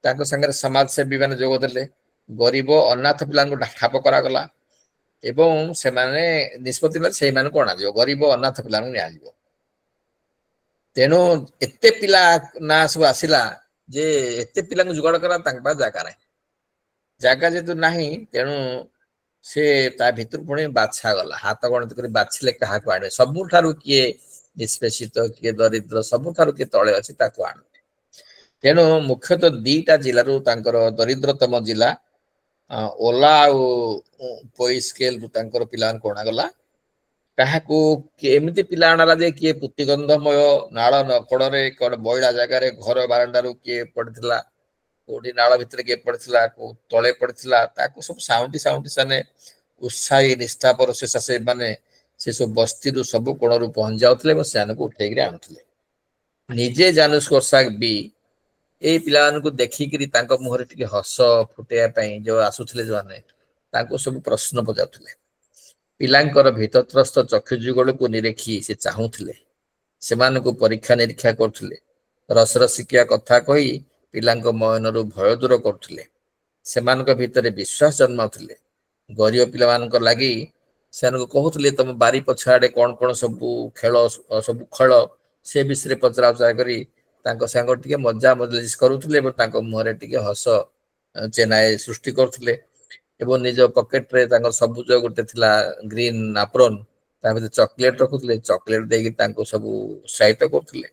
ତାଙ୍କ ସାଙ୍ଗରେ ସମାଜସେବୀ ମାନେ ଯୋଗ ଦେଲେ, ଗରିବ ଅନାଥ ପିଲାଙ୍କୁ ଠାବ କରାଗଲା ଏବଂ ସେମାନେ ନିଷ୍ପତ୍ତି ନେଲେ ସେଇମାନଙ୍କୁ ଅଣାଯିବ, ଗରିବ ଅନାଥ ପିଲାଙ୍କୁ ନିଆଯିବ। ତେଣୁ ଏତେ ପିଲା ନା ସବୁ ଆସିଲା ଯେ ଏତେ ପିଲାଙ୍କୁ ଯୋଗାଡ଼ କଲା, ତାଙ୍କ ପାଖରେ ଜାଗା ନାହିଁ। ଜାଗା ଯେହେତୁ ନାହିଁ, ତେଣୁ ସେ ତା ଭିତରୁ ପୁଣି ବାଛା ଗଲା, ହାତ ଗଣତି କରି ବାଛିଲେ କାହାକୁ ଆଣିବେ। ସବୁଠାରୁ କିଏ ନିଷ୍ପେଷିତ, କିଏ ଦରିଦ୍ର, ସବୁଠାରୁ କିଏ ତଳେ ଅଛି, ତାକୁ ଆଣିବେ। ତେଣୁ ମୁଖ୍ୟତଃ ଦିଟା ଜିଲ୍ଲାରୁ ତାଙ୍କର ଦରିଦ୍ରତମ ଜିଲ୍ଲା ଓଲା ଆଉ ପଇ ସ୍କେଲରୁ ତାଙ୍କର ପିଲାମାନଙ୍କୁ ଅଣାଗଲା। କାହାକୁ ଏମିତି ପିଲା ଆଣାଲା ଯେ କିଏ ପୁତିଗନ୍ଧମୟ ନାଳ ନକଡ଼ରେ, ବଇଳା ଜାଗାରେ, ଘର ବାରଣ୍ଡାରୁ କିଏ ପଡିଥିଲା, କୋଉଠି ନାଳ ଭିତରେ କିଏ ପଡିଥିଲା, କୋଉ ତଳେ ପଡିଥିଲା, ତାକୁ ସବୁ ସାଉଁଟି ସାଉଁଟି ସେମାନେ ଉତ୍ସାହୀ ନିଷ୍ଠାପର ସେମାନେ ସେ ସବୁ ବସ୍ତିରୁ ସବୁ କୋଣରୁ ପହଞ୍ଚି ଯାଉଥିଲେ ଏବଂ ସେମାନଙ୍କୁ ଉଠେଇକିରି ଆଣୁଥିଲେ। ନିଜେ ଜାନୁସ କୋଷାକ ବି ଏଇ ପିଲାମାନଙ୍କୁ ଦେଖିକିରି ତାଙ୍କ ମୁହଁରେ ଟିକେ ହସ ଫୁଟେଇବା ପାଇଁ ଯୋଉ ଆସୁଥିଲେ ଯୋଉମାନେ, ତାଙ୍କୁ ସବୁ ପ୍ରଶ୍ନ ପଚାରୁଥିଲେ। ପିଲାଙ୍କର ଭୀତତ୍ରସ୍ତ ଚକ୍ଷୁ ଯୁଗଳକୁ ନିରେଖି ସେ ଚାହୁଁଥିଲେ, ସେମାନଙ୍କୁ ପରୀକ୍ଷା ନିରୀକ୍ଷା କରୁଥିଲେ, ରସରସିକିଆ କଥା କହି ପିଲାଙ୍କ ମନରୁ ଭୟ ଦୂର କରୁଥିଲେ, ସେମାନଙ୍କ ଭିତରେ ବିଶ୍ୱାସ ଜନ୍ମାଉଥିଲେ। ଗରିବ ପିଲାମାନଙ୍କ ଲାଗି ସେମାନଙ୍କୁ କହୁଥିଲେ ତମ ବାରି ପଛ ଆଡେ କଣ କଣ ସବୁ ଖେଳ, ସବୁ ଖେଳ, ସେ ବିଷୟରେ ପଚରା ଉଚରା କରି ତାଙ୍କ ସାଙ୍ଗ ଟିକେ ମଜା ମଜଲିସ କରୁଥିଲେ ଏବଂ ତାଙ୍କ ମୁହଁରେ ଟିକେ ହସ ଚେନାଏ ସୃଷ୍ଟି କରୁଥିଲେ। ଏବଂ ନିଜ ପକେଟରେ ତାଙ୍କର ସବୁଜ ଗୋଟେ ଥିଲା ଗ୍ରୀନ ଆପ୍ରୋନ, ତା ଭିତରେ ଚକୋଲେଟ ରଖୁଥିଲେ, ଚକୋଲେଟ ଦେଇକି ତାଙ୍କୁ ସବୁ ଉତ୍ସାହିତ କରୁଥିଲେ।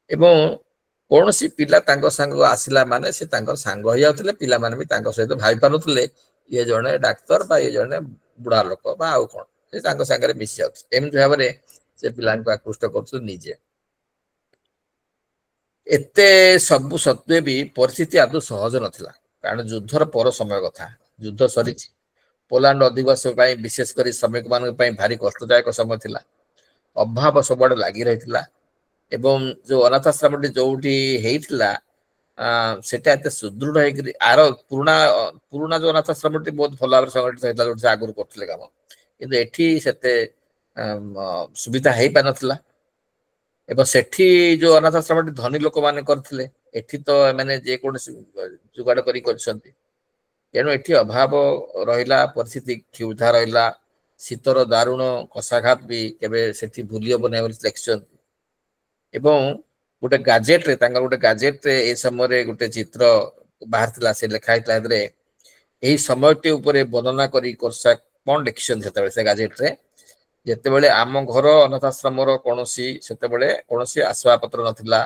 ଏବଂ କୌଣସି ପିଲା ତାଙ୍କ ସାଙ୍ଗ ଆସିଲା ମାନେ ସେ ତାଙ୍କର ସାଙ୍ଗ ହେଇଯାଉଥିଲେ, ପିଲାମାନେ ବି ତାଙ୍କ ସହିତ ଭାବି ପାରୁଥିଲେ ଇଏ ଜଣେ ଡାକ୍ତର ବା ଇଏ ଜଣେ ବୁଢା ଲୋକ ବା ଆଉ କଣ, ସେ ତାଙ୍କ ସାଙ୍ଗରେ ମିଶି ଯାଉଥିଲେ। ଏମିତି ଭାବରେ ସେ ପିଲାଙ୍କୁ ଆକୃଷ୍ଟ କରୁଥିଲେ ନିଜେ। ଏତେ ସବୁ ସତ୍ତ୍ୱେ ବି ପରିସ୍ଥିତି ଆଦୌ ସହଜ ନଥିଲା, କାରଣ ଯୁଦ୍ଧର ପର ସମୟ କଥା, ଯୁଦ୍ଧ ସରିଛି। ପୋଲାଣ୍ଡ ଅଧିବାସ ପାଇଁ ବିଶେଷ କରି ଶ୍ରମିକ ମାନଙ୍କ ପାଇଁ ଭାରି କଷ୍ଟଦାୟକ ସମୟ ଥିଲା। ଅଭାବ ସବୁଆଡେ ଲାଗି ରହିଥିଲା ଏବଂ ଯୋଉ ଅନାଥ ଆଶ୍ରମଟି ଯୋଉଠି ହେଇଥିଲା ସେଟା ଏତେ ସୁଦୃଢ ହେଇକରି ଆର ପୁରୁଣା ଯୋଉ ଅନାଥ ଆଶ୍ରମଟି ବହୁତ ଭଲ ଭାବରେ ସଂଗଠିତ ହେଇଥିଲା ଯୋଉଠି ସେ ଆଗରୁ କରୁଥିଲେ କାମ, କିନ୍ତୁ ଏଠି ସେତେ ସୁବିଧା ହେଇପାରିନଥିଲା ଏବଂ ସେଠି ଯୋଉ ଅନାଥ ଆଶ୍ରମଟି ଧନୀ ଲୋକମାନେ କରିଥିଲେ, ଏଠି ତ ଏମାନେ ଯେକୌଣସି ଯୋଗାଡ଼ କରି କରିଛନ୍ତି। ତେଣୁ ଏଠି ଅଭାବ ରହିଲା, ପରିସ୍ଥିତି କ୍ଷୁଧା ରହିଲା, ଶୀତର ଦାରୁଣ କଷାଘାତ ବି କେବେ ସେଠି ଭୁଲି ହବ ନାହିଁ ବୋଲି ଲେଖିଛନ୍ତି। ଏବଂ ଗୋଟେ ଗାଜେଟରେ ତାଙ୍କର ଗୋଟେ ଗାଜେଟରେ ଏ ସମୟରେ ଗୋଟେ ଚିତ୍ର ବାହାରିଥିଲା, ସେ ଲେଖା ହେଇଥିଲା ଏଥିରେ ଏହି ସମୟଟି ଉପରେ ବର୍ଣ୍ଣନା କରି କୋର୍ସା କଣ ଲେଖିଛନ୍ତି ସେତେବେଳେ ସେ ଗାଜେଟରେ, ଯେତେବେଳେ ଆମ ଘର ଅନାଥ ଆଶ୍ରମର ସେତେବେଳେ କୌଣସି ଆସବାବପତ୍ର ନଥିଲା,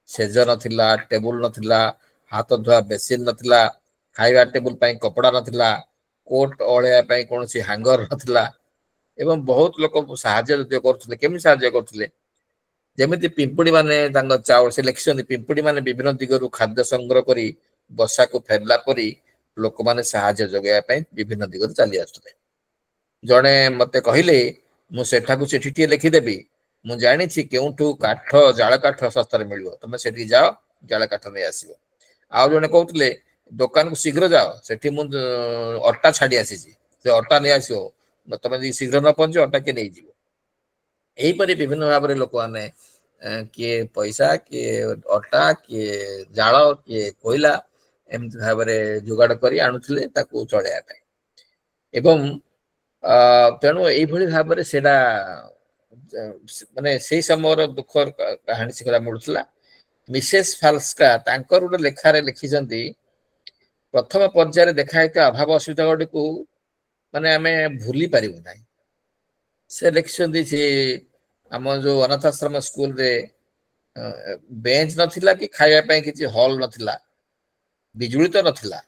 ସେଜ ନଥିଲା, ଟେବୁଲ ନଥିଲା, ହାତ ଧୁଆ ବେସିନ ନଥିଲା, ଖାଇବା ଟେବୁଲ ପାଇଁ କପଡା ନଥିଲା, କୋଟ ଅଳେଇବା ପାଇଁ କୌଣସି ହାଙ୍ଗର ନଥିଲା ଏବଂ ବହୁତ ଲୋକ ସାହାଯ୍ୟ କରୁଥିଲେ। କେମିତି ସାହାଯ୍ୟ କରୁଥିଲେ? ଯେମିତି ପିମ୍ପୁଡି ମାନେ ତାଙ୍କ ଚାଉଳ, ସେ ଲେଖିଛନ୍ତି ପିମ୍ପୁଡି ମାନେ ବିଭିନ୍ନ ଦିଗରୁ ଖାଦ୍ୟ ସଂଗ୍ରହ କରି ବସାକୁ ଫେରିଲା ପରି ଲୋକମାନେ ସାହାଯ୍ୟ ଯୋଗାଇବା ପାଇଁ ବିଭିନ୍ନ ଦିଗରୁ ଚାଲି ଆସୁଥିଲେ। ଜଣେ ମତେ କହିଲେ, ମୁଁ ସେଠାକୁ ଚିଠିଟିଏ ଲେଖିଦେବି, ମୁଁ ଜାଣିଛି କେଉଁଠୁ ଜାଳ କାଠ ଶସ୍ତାରେ ମିଳିବ, ତମେ ସେଠିକି ଯାଅ ଜାଳ କାଠ ନେଇ ଆସିବ। ଆଉ ଜଣେ କହୁଥିଲେ, ଦୋକାନକୁ ଶୀଘ୍ର ଯାଅ, ସେଠି ମୁଁ ଅଟା ଛାଡି ଆସିଛି, ସେ ଅଟା ନେଇ ଆସିବ, ତମେ ଯଦି ଶୀଘ୍ର ନ ପହଞ୍ଚିବ ଅଟା କିଏ ନେଇଯିବ। ଏହିପରି ବିଭିନ୍ନ ଭାବରେ ଲୋକମାନେ କିଏ ପଇସା, କିଏ ଅଟା, କିଏ ଜାଳ, କିଏ କୋଇଲା ଏମିତି ଭାବରେ ଯୋଗାଡ଼ କରି ଆଣୁଥିଲେ ତାକୁ ଚଳେଇବା ପାଇଁ। ଏବଂ ତେଣୁ ଏଇଭଳି ଭାବରେ ସେଇଟା ମାନେ ସେଇ ସମୟର ଦୁଃଖ କାହାଣୀ ଶିଖିବାକୁ ମିଳୁଥିଲା। ମିସେସ୍ ଫାଲସ୍କା ତାଙ୍କର ଗୋଟେ ଲେଖାରେ ଲେଖିଛନ୍ତି, ପ୍ରଥମ ପର୍ଯ୍ୟାୟରେ ଦେଖା ହେଇଥିବା ଅଭାବ ଅସୁବିଧା ଗୁଡ଼ିକୁ ମାନେ ଆମେ ଭୁଲି ପାରିବୁ ନାହିଁ। ସେ ଲେଖିଛନ୍ତି ଯେ ଆମ ଯୋଉ ଅନାଥ ଆଶ୍ରମ ସ୍କୁଲରେ ବେଞ୍ଚ ନଥିଲା କି ଖାଇବା ପାଇଁ କିଛି ହଲ୍ ନଥିଲା, ବିଜୁଳି ତ ନଥିଲା,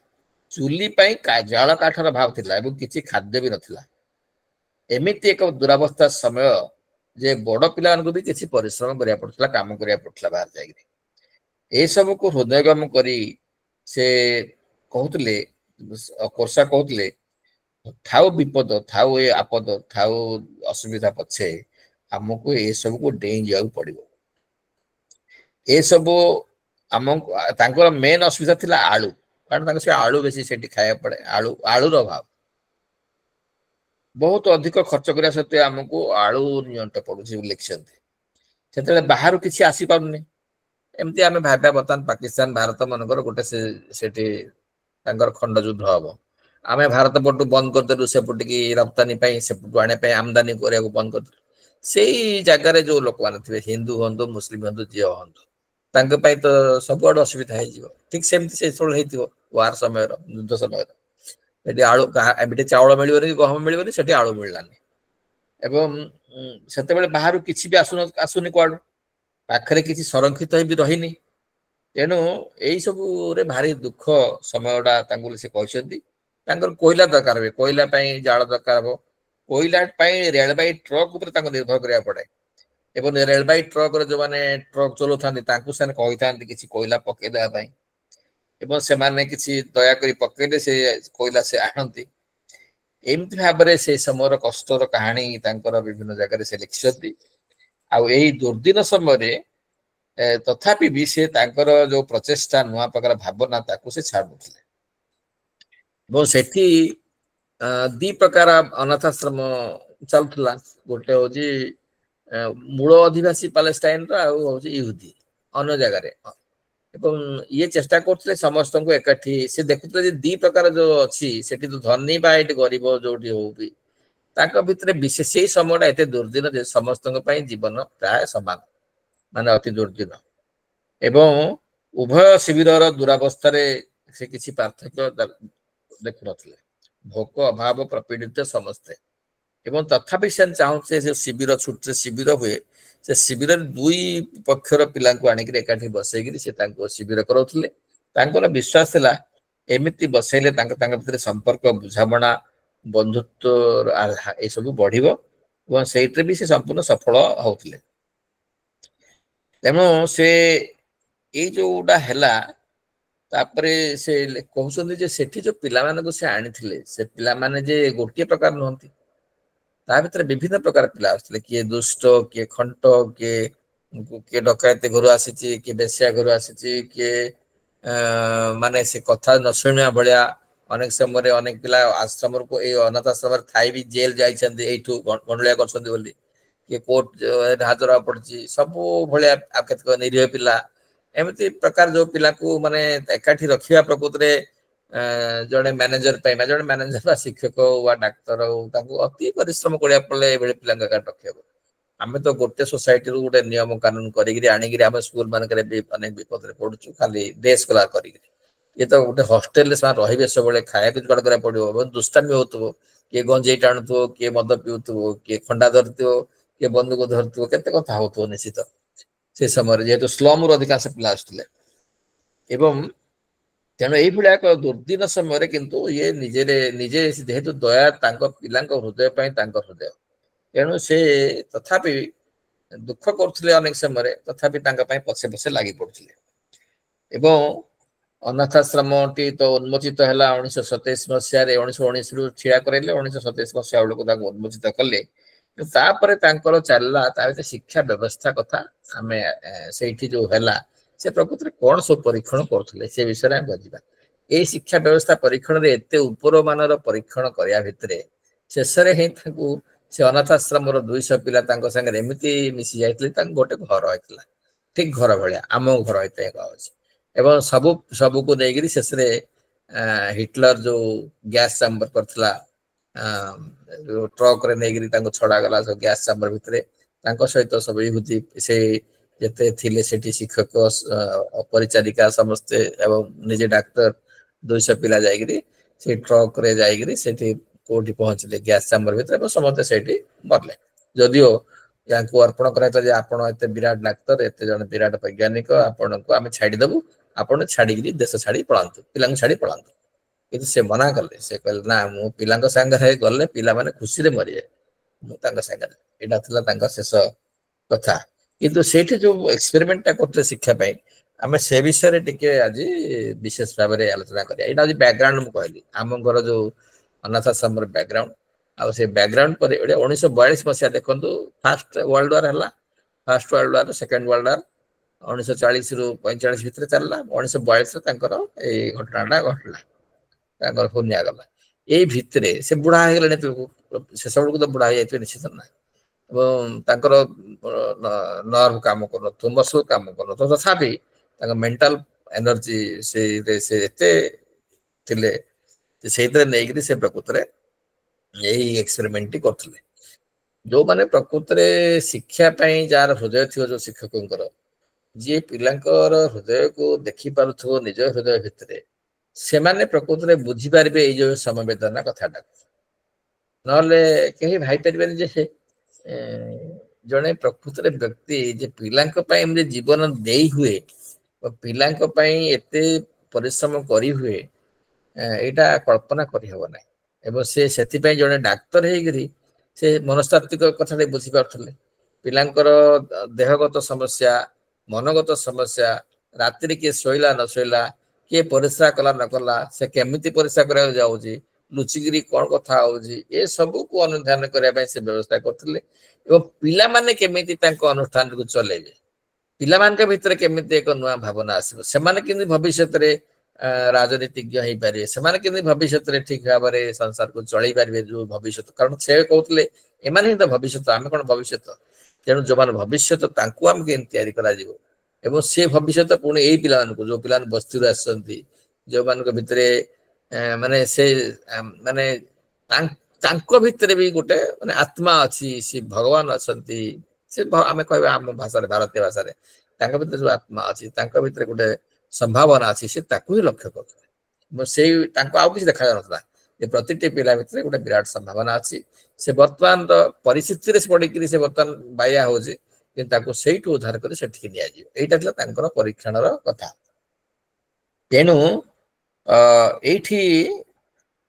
ଚୁଲି ପାଇଁ ଜାଳ କାଠର ଅଭାବ ଥିଲା ଏବଂ କିଛି ଖାଦ୍ୟ ବି ନଥିଲା। ଏମିତି ଏକ ଦୁରାବସ୍ଥା ସମୟ ଯେ ବଡ ପିଲାମାନଙ୍କୁ ବି କିଛି ପରିଶ୍ରମ କରିବାକୁ ପଡୁଥିଲା, କାମ କରିବାକୁ ପଡୁଥିଲା ବାହାରେ ଯାଇକିରି। ଏସବୁକୁ ହୃଦୟଙ୍ଗମ କରି ସେ କହୁଥିଲେ, କୋର୍ସା କହୁଥିଲେ, ଥାଉ ବିପଦ, ଥାଉ ଏ ଆପଦ, ଥାଉ ଅସୁବିଧା ପଛେ ଆମକୁ ଏସବୁକୁ ଡେଇଁ ଯିବାକୁ ପଡିବ। ଏସବୁ ଆମକୁ ତାଙ୍କର ମେନ୍ ଅସୁବିଧା ଥିଲା ଆଳୁ, କାରଣ ତାଙ୍କ ସେ ଆଳୁ ବେଶୀ ସେଠି ଖାଇବାକୁ ପଡେ, ଆଳୁର ଅଭାବ। ବହୁତ ଅଧିକ ଖର୍ଚ୍ଚ କରିବା ସତ୍ତ୍ୱେ ଆମକୁ ଆଳୁ ନିଅଣ୍ଟ ପଡୁଛି ବୋଲି ଲେଖିଛନ୍ତି। ସେତେବେଳେ ବାହାରୁ କିଛି ଆସିପାରୁନି, ଏମିତି ଆମେ ଭାବିବା ବର୍ତ୍ତମାନ ପାକିସ୍ତାନ ଭାରତ ମାନଙ୍କର ଗୋଟେ ସେଠି ତାଙ୍କର ଖଣ୍ଡ ଯୁଦ୍ଧ ହବ, ଆମେ ଭାରତ ପଟୁ ବନ୍ଦ କରିଦେଲୁ, ସେପଟିକି ରପ୍ତାନୀ ପାଇଁ, ସେପଟୁ ଆଣିବା ପାଇଁ, ଆମଦାନୀ କରିବାକୁ ବନ୍ଦ କରିଦେଲୁ। ସେଇ ଜାଗାରେ ଯୋଉ ଲୋକମାନେ ଥିବେ, ହିନ୍ଦୁ ହୁଅନ୍ତୁ, ମୁସଲିମ ହୁଅନ୍ତୁ, ଯିଏ ହୁଅନ୍ତୁ, ତାଙ୍କ ପାଇଁ ତ ସବୁଆଡୁ ଅସୁବିଧା ହେଇଯିବ। ଠିକ ସେମିତି ସେ ଯେତେବେଳେ ହେଇଥିବ ୱାର ସମୟର, ଯୁଦ୍ଧ ସମୟର, ସେଠି ଏମିତି ଚାଉଳ ମିଳିବନି, ଗହମ ମିଳିବନି, ସେଠି ଆଳୁ ମିଳିଲାନି। ଏବଂ ସେତେବେଳେ ବାହାରୁ କିଛି ବି ଆସୁନି କୁଆଡୁ, ପାଖରେ କିଛି ସଂରକ୍ଷିତ ବି ରହିନି। ତେଣୁ ଏଇ ସବୁରେ ଭାରି ଦୁଃଖ ସମୟଟା ତାଙ୍କୁ ସେ କହିଛନ୍ତି। ତାଙ୍କର କୋଇଲା ଦରକାର ହୁଏ, କୋଇଲା ପାଇଁ ଜାଳ ଦରକାର ହବ, କୋଇଲା ପାଇଁ ରେଳବାଇ ଟ୍ରକ୍ ଉପରେ ତାଙ୍କୁ ନିର୍ଭର କରିବାକୁ ପଡେ ଏବଂ ରେଳବାଇ ଟ୍ରକରେ ଯୋଉମାନେ ଟ୍ରକ୍ ଚଲାଉଥାନ୍ତି ତାଙ୍କୁ ସେମାନେ କହିଥାନ୍ତି କିଛି କୋଇଲା ପକେଇଦେବା ପାଇଁ ଏବଂ ସେମାନେ କିଛି ଦୟାକରି ପକେଇଲେ ସେ କୋଇଲା ସେ ଆଣନ୍ତି। ଏମିତି ଭାବରେ ସେ ସମୟର କଷ୍ଟର କାହାଣୀ ତାଙ୍କର ବିଭିନ୍ନ ଜାଗାରେ ସେ ଲେଖିଛନ୍ତି। ଆଉ ଏଇ ଦୁର୍ଦ୍ଦିନ ସମୟରେ ତଥାପି ବି ସେ ତାଙ୍କର ଯୋଉ ପ୍ରଚେଷ୍ଟା, ନୂଆ ପ୍ରକାର ଭାବନା, ତାକୁ ସେ ଛାଡୁନଥିଲେ। ଏବଂ ସେଠି ଦି ପ୍ରକାର ଅନାଥ ଆଶ୍ରମ ଚାଲୁଥିଲା, ଗୋଟେ ହଉଛି ମୂଳ ଅଧିବାସୀ ପାଲେଷ୍ଟାଇନର, ଆଉ ହଉଛି ଇହୁଦୀ ଅନ୍ୟ ଜାଗାରେ। ଏବଂ ଇଏ ଚେଷ୍ଟା କରୁଥିଲେ ସମସ୍ତଙ୍କୁ ଏକାଠି, ସେ ଦେଖୁଥିଲେ ଯେ ଦି ପ୍ରକାର ଯୋଉ ଅଛି, ସେଠି ତ ଧନୀ ବା ଏଠି ଗରିବ ଯୋଉଠି ହଉ ବି, ତାଙ୍କ ଭିତରେ ବିଶେଷ ସେଇ ସମୟଟା ଏତେ ଦୁର୍ଦ୍ଦିନ ଯେ ସମସ୍ତଙ୍କ ପାଇଁ ଜୀବନ ପ୍ରାୟ ସମାନ, ମାନେ ଅତି ଦୁର୍ଦ୍ଦିନ। ଏବଂ ଉଭୟ ଶିବିରର ଦୁରାବସ୍ଥାରେ ସେ କିଛି ପାର୍ଥକ୍ୟ ଦେଖୁନଥିଲେ, ଭୋକ ଅଭାବ ପ୍ରପୀଡ଼ିତ ସମସ୍ତେ। ଏବଂ ତଥାପି ସେ ଚାହୁଁଥିଲେ ସେ ଶିବିର ଛୁଟିରେ ଶିବିର ହୁଏ, ସେ ଶିବିରରେ ଦୁଇ ପକ୍ଷର ପିଲାଙ୍କୁ ଆଣିକିରି ଏକାଠି ବସେଇକିରି ସେ ତାଙ୍କୁ ଶିବିର କରାଉଥିଲେ। ତାଙ୍କର ବିଶ୍ୱାସ ଥିଲା ଏମିତି ବସେଇଲେ ତାଙ୍କ ଭିତରେ ସମ୍ପର୍କ, ବୁଝାମଣା, ବନ୍ଧୁତ୍ୱ ଏସବୁ ବଢିବ ଏବଂ ସେଇଥିରେ ବି ସେ ସମ୍ପୂର୍ଣ୍ଣ ସଫଳ ହଉଥିଲେ। ତେଣୁ ସେ ଏଇ ଯୋଉଟା ହେଲା, ତାପରେ ସେ କହୁଛନ୍ତି ଯେ ସେଠି ଯୋଉ ପିଲାମାନଙ୍କୁ ସେ ଆଣିଥିଲେ, ସେ ପିଲାମାନେ ଯେ ଗୋଟିଏ ପ୍ରକାର ନୁହନ୍ତି, ତା ଭିତରେ ବିଭିନ୍ନ ପ୍ରକାର ପିଲା ଆସୁଥିଲେ, କିଏ ଦୁଷ୍ଟ, କିଏ ଖଣ୍ଟ, କିଏ ଡକାୟତି ଘରୁ ଆସିଛି, କିଏ ବେଶ୍ୟା ଘରୁ ଆସିଛି, କିଏ ମାନେ ସେ କଥା ନ ଶୁଣିବା ଭଳିଆ। ଅନେକ ସମୟରେ ଅନେକ ପିଲା ଆଶ୍ରମକୁ ଏଇ ଅନାଥ ଆଶ୍ରମରେ ଥାଇ ବି ଜେଲ ଯାଇଛନ୍ତି ଏଇଠୁ ଗଣ୍ଡୁଳିଆ କରିଛନ୍ତି ବୋଲି, କିଏ କୋର୍ଟ ହାଜର ପଡିଛି, ସବୁ ଭଳିଆ ଆଉ କେତେକ ନିରୀହ ପିଲା। ଏମିତି ପ୍ରକାର ଯୋଉ ପିଲାକୁ ମାନେ ଏକାଠି ରଖିବା ପ୍ରକୃତରେ ଜଣେ ମ୍ୟାନେଜର ପାଇଁ ବା ଜଣେ ମ୍ୟାନେଜର ବା ଶିକ୍ଷକ ହଉ ବା ଡାକ୍ତର ହଉ ତାଙ୍କୁ ଅତି ପରିଶ୍ରମ କରିବାକୁ ପଡିଲେ ଏଭଳି ପିଲାଙ୍କ ଏକାଠି ରଖିବାକୁ। ଆମେ ତ ଗୋଟେ ସୋସାଇଟିରୁ ଗୋଟେ ନିୟମ କାନୁନ କରିକିରି ଆଣିକିରି ଆମେ ସ୍କୁଲ ମାନଙ୍କରେ ବି ଅନେକ ବିପଦରେ ପଡୁଛୁ ଖାଲି ଡ୍ରେସ୍ କଲା କରିକିରି। ଇଏ ତ ଗୋଟେ ହଷ୍ଟେଲରେ ସେମାନେ ରହିବେ, ସବୁବେଳେ ଖାଇବାକୁ ଯୋଗାଡ଼ କରିବାକୁ ପଡିବ, ବହୁତ ଦୁଷ୍ଟାମି ହଉଥିବ, କିଏ ଗଞ୍ଜେଇ ଟାଣୁଥିବ, କିଏ ମଦ ପିଉଥିବ, କିଏ ଖଣ୍ଡା ଧରିଥିବ, କିଏ ବନ୍ଧୁକ ଧରିଥିବ, କେତେ କଥା ହଉଥିବ ନିଶ୍ଚିତ। ସେ ସମୟରେ ଯେହେତୁ ସ୍ଲମରୁ ଅଧିକାଂଶ ପିଲା ଆସୁଥିଲେ ଏବଂ ତେଣୁ ଏଇଭଳିଆ ଏକ ଦୁର୍ଦ୍ଦିନ ସମୟରେ କିନ୍ତୁ ଇଏ ନିଜେ ଯେହେତୁ ଦୟା ତାଙ୍କ ପିଲାଙ୍କ ହୃଦୟ ପାଇଁ ତାଙ୍କ ହୃଦୟ, ତେଣୁ ସେ ତଥାପି ଦୁଃଖ କରୁଥିଲେ ଅନେକ ସମୟରେ, ତଥାପି ତାଙ୍କ ପାଇଁ ପଛେ ପଛେ ଲାଗି ପଡୁଥିଲେ। ଏବଂ ଅନାଥାଶ୍ରମଟି ତ ଉନ୍ମୋଚିତ ହେଲା 1927 ମସିହାରେ, 1919ରୁ ଠିଆ କରାଇଲେ, 1927 ମସିହା ବେଳକୁ ତାଙ୍କୁ ଉନ୍ମୋଚିତ କଲେ। ତାପରେ ତାଙ୍କର ଚାଲିଲା ତା ଭିତରେ ଶିକ୍ଷା ବ୍ୟବସ୍ଥା କଥା। ଆମେ ସେଇଠି ଯୋଉ ହେଲା ସେ ପ୍ରକୃତରେ କଣ ସବୁ ପରୀକ୍ଷଣ କରୁଥିଲେ ସେ ବିଷୟରେ ଆମେ ବୁଝିବା। ଏଇ ଶିକ୍ଷା ବ୍ୟବସ୍ଥା ପରୀକ୍ଷଣରେ ଏତେ ଉପର ମାନର ପରୀକ୍ଷଣ କରିବା ଭିତରେ ଶେଷରେ ହିଁ ତାଙ୍କୁ ସେ ଅନାଥ ଆଶ୍ରମର 200 ପିଲା ତାଙ୍କ ସାଙ୍ଗରେ ଏମିତି ମିଶି ଯାଇଥିଲେ, ତାଙ୍କୁ ଗୋଟେ ଘର ହେଇଥିଲା, ଠିକ ଘର ଭଳିଆ ଆମ ଘର ହେଇଥାଏ ଅଛି। ଏବଂ ସବୁକୁ ନେଇକିରି ଶେଷରେ ହିଟଲର ଯୋଉ ଗ୍ୟାସ ଚାମ୍ବର କରିଥିଲା, ଟ୍ରକରେ ନେଇକିରି ତାଙ୍କୁ ଛଡାଗଲା ସବୁ ଗ୍ୟାସ ଚାମ୍ବର ଭିତରେ। ତାଙ୍କ ସହିତ ସବୁ ଇହୁଦୀ ସେ ଯେତେ ଥିଲେ ସେଠି ଶିକ୍ଷକ, ପରିଚାରିକା ସମସ୍ତେ ଏବଂ ନିଜେ ଡାକ୍ତର 200 ପିଲା ଯାଇକିରି ସେଇ ଟ୍ରକରେ ଯାଇକିରି ସେଠି କୋଉଠି ପହଞ୍ଚିଲେ ଗ୍ୟାସ ଚାମ୍ବର ଭିତରେ ଏବଂ ସମସ୍ତେ ସେଇଠି ମରିଲେ। ଯଦିଓ ୟାଙ୍କୁ ଅର୍ପଣ କରାଯାଇଥିଲା ଯେ ଆପଣ ଏତେ ବିରାଟ ଡାକ୍ତର, ଏତେ ଜଣେ ବିରାଟ ବୈଜ୍ଞାନିକ, ଆପଣଙ୍କୁ ଆମେ ଛାଡିଦବୁ, ଆପଣ ଛାଡିକିରି ଦେଶ ଛାଡି ପଳାନ୍ତୁ, ପିଲାଙ୍କୁ ଛାଡି ପଳାନ୍ତୁ। କିନ୍ତୁ ସେ ମନା କଲେ, ସେ କହିଲେ ନା ମୁଁ ପିଲାଙ୍କ ସାଙ୍ଗରେ ଗଲେ ପିଲାମାନେ ଖୁସିରେ ମରିବେ, ମୁଁ ତାଙ୍କ ସାଙ୍ଗରେ। ଏଇଟା ଥିଲା ତାଙ୍କ ଶେଷ କଥା। କିନ୍ତୁ ସେଇଠି ଯୋଉ ଏକ୍ସପେରିମେଣ୍ଟଟା କରୁଥିଲେ ଶିକ୍ଷା ପାଇଁ, ଆମେ ସେ ବିଷୟରେ ଟିକେ ଆଜି ବିଶେଷ ଭାବରେ ଆଲୋଚନା କରିବା। ଏଇଟା ହଉଛି ବ୍ୟାକଗ୍ରାଉଣ୍ଡ ମୁଁ କହିଲି, ଆମ ଘର ଯୋଉ ଅନାଥ ଆଶ୍ରମର ବ୍ୟାକଗ୍ରାଉଣ୍ଡ। ଆଉ ସେ ବ୍ୟାକଗ୍ରାଉଣ୍ଡ ପରେ 1942 ମସିହା ଦେଖନ୍ତୁ ଫାଷ୍ଟ ୱାର୍ଲଡ ୱାର ହେଲା, first world war, second world war 1940ରୁ 45 ଭିତରେ ଚାଲିଲା। 1942ରେ ତାଙ୍କର ଏଇ ଘଟଣାଟା ଘଟିଲା, ତାଙ୍କର ନିଆଗଲା। ଏଇ ଭିତରେ ସେ ବୁଢା ହେଇଗଲେଣି, ଶେଷ ବେଳକୁ ତ ବୁଢା ହେଇଯାଇଥିବେ ନିଶ୍ଚିତ ନାହିଁ। ଏବଂ ତାଙ୍କର ନର୍ଭ କାମ କରୁନଥିବ, ମସଲ କାମ କରୁନଥିବ, ତଥାପି ତାଙ୍କ ମେଣ୍ଟାଲ ଏନର୍ଜି ସେ ଏତେ ଥିଲେ ସେଇଥିରେ ନେଇକିରି ସେ ପ୍ରକୃତରେ ଏଇ ଏକ୍ସପେରିମେଣ୍ଟଟି କରୁଥିଲେ। ଯୋଉମାନେ ପ୍ରକୃତରେ ଶିକ୍ଷା ପାଇଁ ଯାହାର ହୃଦୟ ଥିବ, ଯୋଉ ଶିକ୍ଷକଙ୍କର, ଯିଏ ପିଲାଙ୍କର ହୃଦୟକୁ ଦେଖିପାରୁଥିବ ନିଜ ହୃଦୟ ଭିତରେ, ସେମାନେ ପ୍ରକୃତରେ ବୁଝିପାରିବେ ଏଇ ଯୋଉ ସମବେଦନା କଥାଟାକୁ। ନହେଲେ କେହି ଭାବିପାରିବେନି ଯେ ଜଣେ ପ୍ରକୃତରେ ବ୍ୟକ୍ତି ଯେ ପିଲାଙ୍କ ପାଇଁ ଏମିତି ଜୀବନ ଦେଇ ହୁଏ, ପିଲାଙ୍କ ପାଇଁ ଏତେ ପରିଶ୍ରମ କରି ହୁଏ, ଏଇଟା କଳ୍ପନା କରିହବ ନାହିଁ। ଏବଂ ସେ ସେଥିପାଇଁ ଜଣେ ଡାକ୍ତର ହେଇକିରି ସେ ମନସ୍ତାତ୍ତ୍ୱିକ କଥାଟେ ବୁଝିପାରୁଥିଲେ। ପିଲାଙ୍କର ଦେହଗତ ସମସ୍ୟା, ମନଗତ ସମସ୍ୟା, ରାତିରେ କିଏ ଶୋଇଲା ନ ଶୋଇଲା, କିଏ ପରିସ୍ରା କଲା ନ କଲା, ସେ କେମିତି ପରିସ୍ରା କରିବାକୁ ଯାଉଛି, ଲୁଚିକିରି କଣ କଥା ହଉଛି, ଏ ସବୁକୁ ଅନୁଧ୍ୟାନ କରିବା ପାଇଁ ସେ ବ୍ୟବସ୍ଥା କରୁଥିଲେ। ଏବଂ ପିଲାମାନେ କେମିତି ତାଙ୍କ ଅନୁଷ୍ଠାନକୁ ଚଲେଇବେ, ପିଲାମାନଙ୍କ ଭିତରେ କେମିତି ଏକ ନୂଆ ଭାବନା ଆସିବ, ସେମାନେ କେମିତି ଭବିଷ୍ୟତରେ ରାଜନୀତିଜ୍ଞ ହେଇପାରିବେ, ସେମାନେ କେମିତି ଭବିଷ୍ୟତରେ ଠିକ ଭାବରେ ସଂସାରକୁ ଚଳେଇ ପାରିବେ ଯୋଉ ଭବିଷ୍ୟତ। କାରଣ ସେ କହୁଥିଲେ ଏମାନେ ହିଁ ତ ଭବିଷ୍ୟତ, ଆମେ କଣ ଭବିଷ୍ୟତ। ତେଣୁ ଯୋଉମାନେ ଭବିଷ୍ୟତ ତାଙ୍କୁ ଆମେ କେମିତି ତିଆରି କରାଯିବ। ଏବଂ ସେ ଭବିଷ୍ୟତ ପୁଣି ଏଇ ପିଲାମାନଙ୍କୁ, ଯୋଉ ପିଲାମାନେ ବସ୍ତିରୁ ଆସିଛନ୍ତି, ଯୋଉମାନଙ୍କ ଭିତରେ ମାନେ ସେ ମାନେ ତାଙ୍କ ଭିତରେ ବି ଗୋଟେ ମାନେ ଆତ୍ମା ଅଛି, ସେ ଭଗବାନ ଅଛନ୍ତି, ସେ ଆମେ କହିବା ଆମ ଭାଷାରେ, ଭାରତୀୟ ଭାଷାରେ, ତାଙ୍କ ଭିତରେ ଯୋଉ ଆତ୍ମା ଅଛି, ତାଙ୍କ ଭିତରେ ଗୋଟେ ସମ୍ଭାବନା ଅଛି, ସେ ତାକୁ ହିଁ ଲକ୍ଷ୍ୟ କରୁଥିଲେ। ସେଇ ତାଙ୍କୁ ଆଉ କିଛି ଦେଖାଯାଉନଥିଲା ଯେ ପ୍ରତିଟି ପିଲା ଭିତରେ ଗୋଟେ ବିରାଟ ସମ୍ଭାବନା ଅଛି। ସେ ବର୍ତ୍ତମାନର ପରିସ୍ଥିତିରେ ପଡିକିରି ସେ ବର୍ତ୍ତମାନ ବାୟା ହଉଛି, କିନ୍ତୁ ତାକୁ ସେଇଠୁ ଉଦ୍ଧାର କରି ସେଠିକି ନିଆଯିବ। ଏଇଟା ଥିଲା ତାଙ୍କର ପରୀକ୍ଷଣର କଥା। ତେଣୁ ଏଇଠି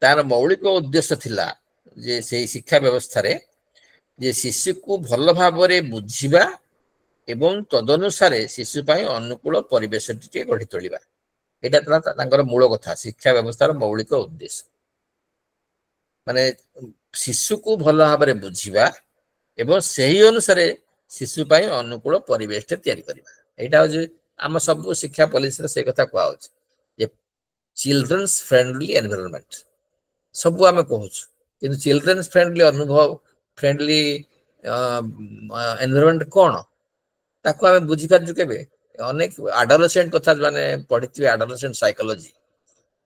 ତାର ମୌଳିକ ଉଦ୍ଦେଶ୍ୟ ଥିଲା ଯେ ସେଇ ଶିକ୍ଷା ବ୍ୟବସ୍ଥାରେ ଯେ ଶିଶୁକୁ ଭଲ ଭାବରେ ବୁଝିବା ଏବଂ ତଦନୁସାରେ ଶିଶୁ ପାଇଁ ଅନୁକୂଳ ପରିବେଶ ଟିକେ ଗଢି ତୋଳିବା। ଏଇଟା ଥିଲା ତାଙ୍କର ମୂଳ କଥା, ଶିକ୍ଷା ବ୍ୟବସ୍ଥାର ମୌଳିକ ଉଦ୍ଦେଶ୍ୟ। ମାନେ ଶିଶୁକୁ ଭଲ ଭାବରେ ବୁଝିବା ଏବଂ ସେହି ଅନୁସାରେ ଶିଶୁ ପାଇଁ ଅନୁକୂଳ ପରିବେଶଟେ ତିଆରି କରିବା। ଏଇଟା ହଉଛି ଆମ ସବୁ ଶିକ୍ଷା ପଲିସିରେ ସେଇ କଥା କୁହାହଉଛି ଯେ ଚିଲଡ୍ରେନ୍ସ ଫ୍ରେଣ୍ଡଲି ଏନଭାଇରନମେଣ୍ଟ ସବୁ ଆମେ କହୁଛୁ, କିନ୍ତୁ ଚିଲଡ୍ରେନ୍ସ ଫ୍ରେଣ୍ଡଲି ଅନୁଭବ ଫ୍ରେଣ୍ଡଲି ଏନଭାଇରନମେଣ୍ଟ କ'ଣ ତାକୁ ଆମେ ବୁଝିପାରୁଛୁ କେବେ? ଅନେକ ଆଡୋଲେସେଣ୍ଟ କଥା ମାନେ ପଢିଥିବେ, ଆଡୋଲେସେଣ୍ଟ ସାଇକୋଲୋଜି,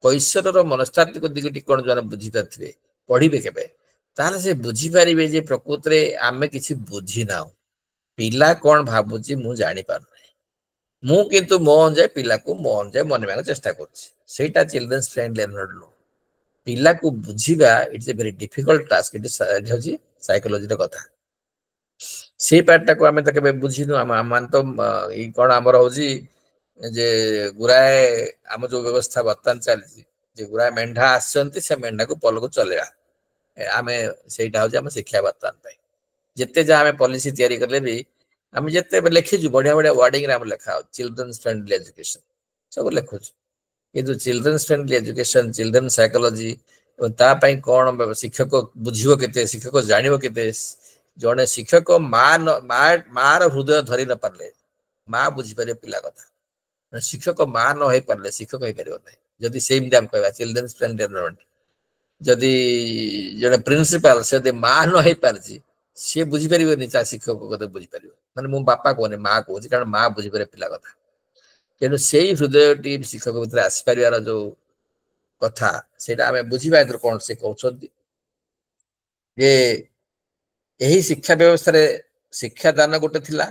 କୈଶୋରର ମନସ୍ତାତ୍ତ୍ୱିକ ଦିଗଟି କ'ଣ ଜଣେ ବୁଝିପାରିଥିବେ, ପଢିବେ କେବେ, ତାହେଲେ ସେ ବୁଝିପାରିବେ ଯେ ପ୍ରକୃତରେ ଆମେ କିଛି ବୁଝିନାହୁଁ। ପିଲା କ'ଣ ଭାବୁଛି ମୁଁ ଜାଣିପାରୁନାହିଁ, ମୁଁ କିନ୍ତୁ ମୋ ଅନୁଯାୟୀ ପିଲାକୁ ମୋ ଅନୁଯାୟୀ ମନେଇବାକୁ ଚେଷ୍ଟା କରୁଛି। ସେଇଟା ଚିଲଡ୍ରେନ୍ସ ଫ୍ରେଣ୍ଡଲି ଏନଭାଇରନମେଣ୍ଟ ନୁହଁ। ପିଲାକୁ ବୁଝିବା it's a very difficult task. ଏଠି ହେଉଛି ସାଇକୋଲୋଜିର କଥା। ସେଇ ପାର୍ଟଟାକୁ ଆମେ ତ କେବେ ବୁଝିନୁ। ଆମେ ତ ଏଇ କ'ଣ ଆମର ହଉଛି ଯେ ଗୁରାଏ ଆମ ଯୋଉ ବ୍ୟବସ୍ଥା ବର୍ତ୍ତମାନ ଚାଲିଛି ଯେ ଗୁରାଏ ମେଣ୍ଢା ଆସିଛନ୍ତି, ସେ ମେଣ୍ଢାକୁ ପଲକୁ ଚଲେଇବା, ଆମେ ସେଇଟା ହଉଛି ଆମ ଶିକ୍ଷା ବର୍ତ୍ତମାନ ପାଇଁ। ଯେତେ ଯାହା ଆମେ ପଲିସି ତିଆରି କଲେ ବି ଆମେ ଯେତେ ଲେଖିଛୁ ବଢିଆ ବଢିଆ ୱାର୍ଡିଂରେ ଆମେ ଲେଖା ହଉଛି ଚିଲଡ୍ରେନ୍ସ ଫ୍ରେଣ୍ଡଲି ଏଜୁକେସନ ସବୁ ଲେଖୁଛୁ, କିନ୍ତୁ children's friendly education, children's psychology ତା ପାଇଁ କ'ଣ ଶିକ୍ଷକ ବୁଝିବ କେତେ, ଶିକ୍ଷକ ଜାଣିବ କେତେ? ଜଣେ ଶିକ୍ଷକ ମାର ହୃଦୟ ଧରି ନ ପାରିଲେ ମା ବୁଝିପାରିବ ପିଲା କଥା। ଶିକ୍ଷକ ମା ନ ହେଇପାରିଲେ ଶିକ୍ଷକ ହେଇପାରିବ ନାହିଁ। ଯଦି ସେମିତି ଆମେ କହିବା ଚିଲଡ୍ରେନ୍ସ ଫ୍ରେଣ୍ଡଲି ଏନଭାଇରନମେଣ୍ଟ, ଯଦି ଜଣେ ପ୍ରିନ୍ସିପାଲ ସେ ଯଦି ମା ନ ହେଇପାରିଛି ସିଏ ବୁଝିପାରିବନି ତା ଶିକ୍ଷକ କଥା ବୁଝିପାରିବ। ମାନେ ମୁଁ ବାପା କହୁନି, ମା କହୁଛି, କାରଣ ମା ବୁଝିପାରେ ପିଲା କଥା। ତେଣୁ ସେଇ ହୃଦୟଟି ଶିକ୍ଷକ ଭିତରେ ଆସିପାରିବାର ଯୋଉ କଥା ସେଇଟା ଆମେ ବୁଝିବା। ଏଥିରୁ କ'ଣ ସେ କହୁଛନ୍ତି ଯେ ଏହି ଶିକ୍ଷା ବ୍ୟବସ୍ଥାରେ ଶିକ୍ଷାଦାନ ଗୋଟେ ଥିଲା,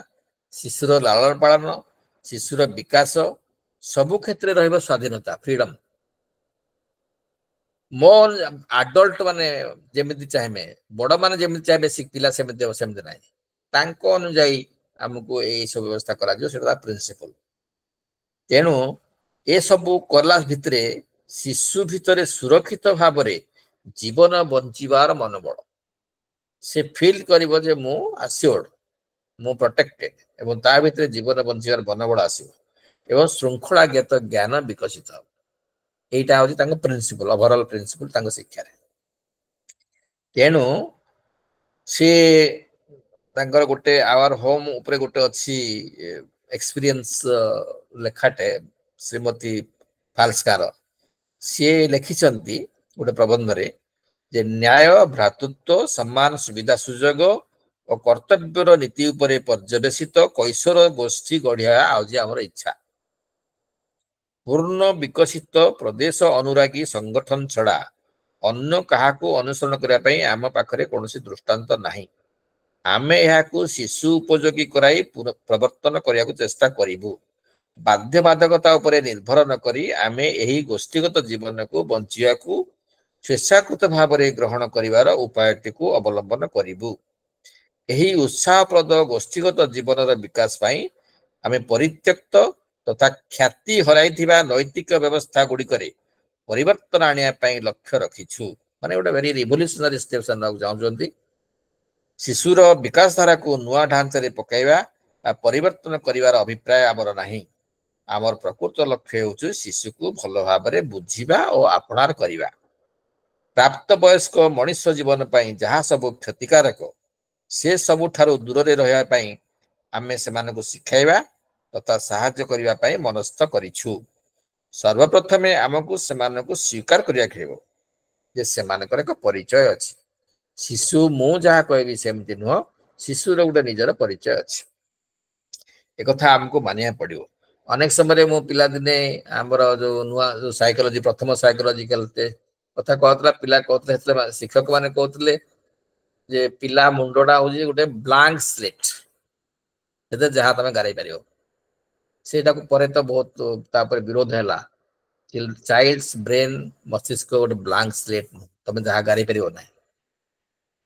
ଶିଶୁର ଲାଳନ ପାଳନ, ଶିଶୁର ବିକାଶ, ସବୁ କ୍ଷେତ୍ରରେ ରହିବ ସ୍ୱାଧୀନତା, ଫ୍ରିଡମ। ମୋ ଆଡଲ୍ଟ ମାନେ ଯେମିତି ଚାହିଁବେ, ବଡ ମାନେ ଯେମିତି ଚାହିଁବେ ପିଲା ସେମିତି ହେବ, ସେମିତି ନାହିଁ। ତାଙ୍କ ଅନୁଯାୟୀ ଆମକୁ ଏଇ ସବୁ ବ୍ୟବସ୍ଥା କରାଯିବ, ସେଟା ପ୍ରିନ୍ସିପଲ। ତେଣୁ ଏସବୁ କଲା ଭିତରେ ଶିଶୁ ଭିତରେ ସୁରକ୍ଷିତ ଭାବରେ ଜୀବନ ବଞ୍ଚିବାର ମନୋବଳ ସେ ଫିଲ୍ କରିବ ଯେ ମୁଁ ଆସିଓର୍ଡ, ମୁଁ ପ୍ରୋଟେକ୍ଟେଡ, ଏବଂ ତା ଭିତରେ ଜୀବନ ବଞ୍ଚିବାର ମନୋବଳ ଆସିବ ଏବଂ ଶୃଙ୍ଖଳାଗତ ଜ୍ଞାନ ବିକଶିତ ହେବ। এইটা হচ্ছে তাଙ୍କ ପ୍ରିନ୍ସିପଲ, ଓଭରଅଲ ପ୍ରିନ୍ସିପଲ ତାଙ୍କ ଶିକ୍ଷାରେ। ତେଣୁ ସେ ତାଙ୍କର ଗୋଟେ ଆୱାର ହୋମ ଉପରେ ଗୋଟେ ଅଛି ଏକ୍ସପିରିଏନ୍ସ ଲେଖାଟେ ଶ୍ରୀମତୀ ଫାଲସ୍କାର। ସିଏ ଲେଖିଛନ୍ତି ଗୋଟେ ପ୍ରବନ୍ଧରେ ଯେ ନ୍ୟାୟ, ଭ୍ରାତୃତ୍ୱ, ସମାନ ସୁବିଧା ସୁଯୋଗ ଓ କର୍ତ୍ତବ୍ୟର ନୀତି ଉପରେ ପର୍ଯ୍ୟବେସିତ କୈଶୋର ଗୋଷ୍ଠୀ ଗଢିବା ହଉଛି ଆମର ଇଚ୍ଛା। ପୂର୍ଣ୍ଣ ବିକଶିତ ପ୍ରଦେଶ ଅନୁରାଗୀ ସଂଗଠନ ଛଡା ଅନ୍ୟ କାହାକୁ ଅନୁସରଣ କରିବା ପାଇଁ ଆମ ପାଖରେ କୌଣସି ଦୃଷ୍ଟାନ୍ତ ନାହିଁ। ଆମେ ଏହାକୁ ଶିଶୁ ଉପଯୋଗୀ କରାଇ ପ୍ରବର୍ତ୍ତନ କରିବାକୁ ଚେଷ୍ଟା କରିବୁ। ବାଧ୍ୟବାଧକତା ଉପରେ ନିର୍ଭର ନ କରି ଆମେ ଏହି ଗୋଷ୍ଠୀଗତ ଜୀବନକୁ ବଞ୍ଚିବାକୁ ସ୍ୱେଚ୍ଛାକୃତ ଭାବରେ ଗ୍ରହଣ କରିବାର ଉପାୟଟିକୁ ଅବଲମ୍ବନ କରିବୁ। ଏହି ଉତ୍ସାହପ୍ରଦ ଗୋଷ୍ଠୀଗତ ଜୀବନର ବିକାଶ ପାଇଁ ଆମେ ପରିତ୍ୟକ୍ତ ତଥା ଖ୍ୟାତି ହରାଇଥିବା ନୈତିକ ବ୍ୟବସ୍ଥା ଗୁଡ଼ିକରେ ପରିବର୍ତ୍ତନ ଆଣିବା ପାଇଁ ଲକ୍ଷ୍ୟ ରଖିଛୁ। ମାନେ ଗୋଟେ ଭେରି ରିଭଲ୍ୟୁସନାରୀ ଷ୍ଟେପ୍ସ ନେବାକୁ ଚାହୁଁଛନ୍ତି। ଶିଶୁର ବିକାଶ ଧାରାକୁ ନୂଆ ଢାଞ୍ଚାରେ ପକାଇବା ବା ପରିବର୍ତ୍ତନ କରିବାର ଅଭିପ୍ରାୟ ଆମର ନାହିଁ। ଆମର ପ୍ରକୃତ ଲକ୍ଷ୍ୟ ହେଉଛି ଶିଶୁକୁ ଭଲ ଭାବରେ ବୁଝିବା ଓ ଆପଣାର କରିବା। ପ୍ରାପ୍ତବୟସ୍କ ମଣିଷ ଜୀବନ ପାଇଁ ଯାହା ସବୁ କ୍ଷତିକାରକ ସେ ସବୁଠାରୁ ଦୂରରେ ରହିବା ପାଇଁ ଆମେ ସେମାନଙ୍କୁ ଶିଖାଇବା ତଥା ସାହାଯ୍ୟ କରିବା ପାଇଁ ମନସ୍ଥ କରିଛୁ। ସର୍ବପ୍ରଥମେ ଆମକୁ ସେମାନଙ୍କୁ ସ୍ୱୀକାର କରିବାକୁ ହେବ ଯେ ସେମାନଙ୍କର ଏକ ପରିଚୟ ଅଛି। ଶିଶୁ ମୁଁ ଯାହା କହିବି ସେମିତି ନୁହଁ, ଶିଶୁର ଗୋଟେ ନିଜର ପରିଚୟ ଅଛି। ଏକଥା ଆମକୁ ମାନିବାକୁ ପଡିବ। ଅନେକ ସମୟରେ ମୁଁ ପିଲାଦିନେ ଆମର ଯୋଉ ନୂଆ ଯୋଉ ସାଇକୋଲୋଜି, ପ୍ରଥମ ସାଇକୋଲୋଜିକାଲ କଥା କହୁଥିଲା, ପିଲା କହୁଥିଲେ, ସେତେବେଳେ ଶିକ୍ଷକ ମାନେ କହୁଥିଲେ ଯେ ପିଲା ମୁଣ୍ଡଟା ହଉଛି ଗୋଟେ ବ୍ଲାଙ୍କ ସ୍ଲେଟ, ସେଥିରେ ଯାହା ତମେ ଗାରେଇ ପାରିବ। ସେଇଟାକୁ ପରେ ତ ବହୁତ ତାପରେ ବିରୋଧ ହେଲା। ଚାଇଲ୍ଡସ୍ ବ୍ରେନ, ମସ୍ତିଷ୍କ ଗୋଟେ ବ୍ଲାଙ୍କ ସ୍ଲେଟ, ତମେ ଯାହା ଗାରେଇ ପାରିବ ନାହିଁ।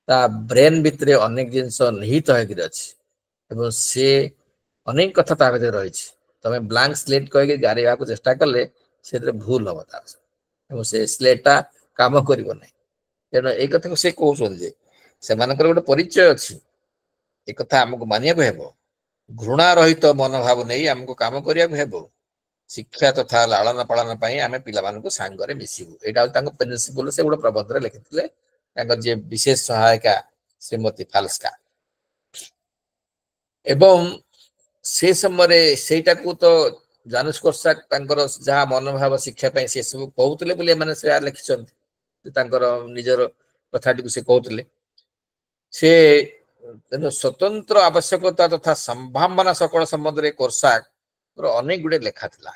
ତା ବ୍ରେନ ଭିତରେ ଅନେକ ଜିନିଷ ନିହିତ ହେଇକିରି ଅଛି ଏବଂ ସେ ଅନେକ କଥା ତା ଭିତରେ ରହିଛି। ତମେ ବ୍ଲାଙ୍କ ସ୍ଲେଟ କହିକି ଗାରେଇବାକୁ ଚେଷ୍ଟା କଲେ ସେଥିରେ ଭୁଲ ହବ ତାର ଏବଂ ସେ ସ୍ଲେଟଟା କାମ କରିବ ନାହିଁ। ତେଣୁ ଏଇ କଥାକୁ ସେ କହୁଛନ୍ତି ଯେ ସେମାନଙ୍କର ଗୋଟେ ପରିଚୟ ଅଛି। ଏ କଥା ଆମକୁ ମାନିବାକୁ ହେବ। ଘୃଣା ରହିତ ମନୋଭାବ ନେଇ ଆମକୁ କାମ କରିବାକୁ ହେବ। ଶିକ୍ଷା ତଥା ଲାଳନ ପାଳନ ପାଇଁ ଆମେ ପିଲାମାନଙ୍କୁ ସାଙ୍ଗରେ ମିଶିବୁ। ଏଇଟା ହଉଛି ତାଙ୍କ ପ୍ରିନ୍ସିପଲ। ସେ ଗୋଟେ ପ୍ରବନ୍ଧରେ ଲେଖିଥିଲେ जे विशेष सहायिका श्रीमती फाल्स्का एवं से समय सेटा को तो जानस कोर्सा जहाँ मनोभाव शिक्षा से सब कहते बोले से लिखिं निजर कथाटी से कहते से तेणु स्वतंत्र आवश्यकता तथा संभावना सकल संबंध में कोर्साक अनेक गुड़े लेखा थिला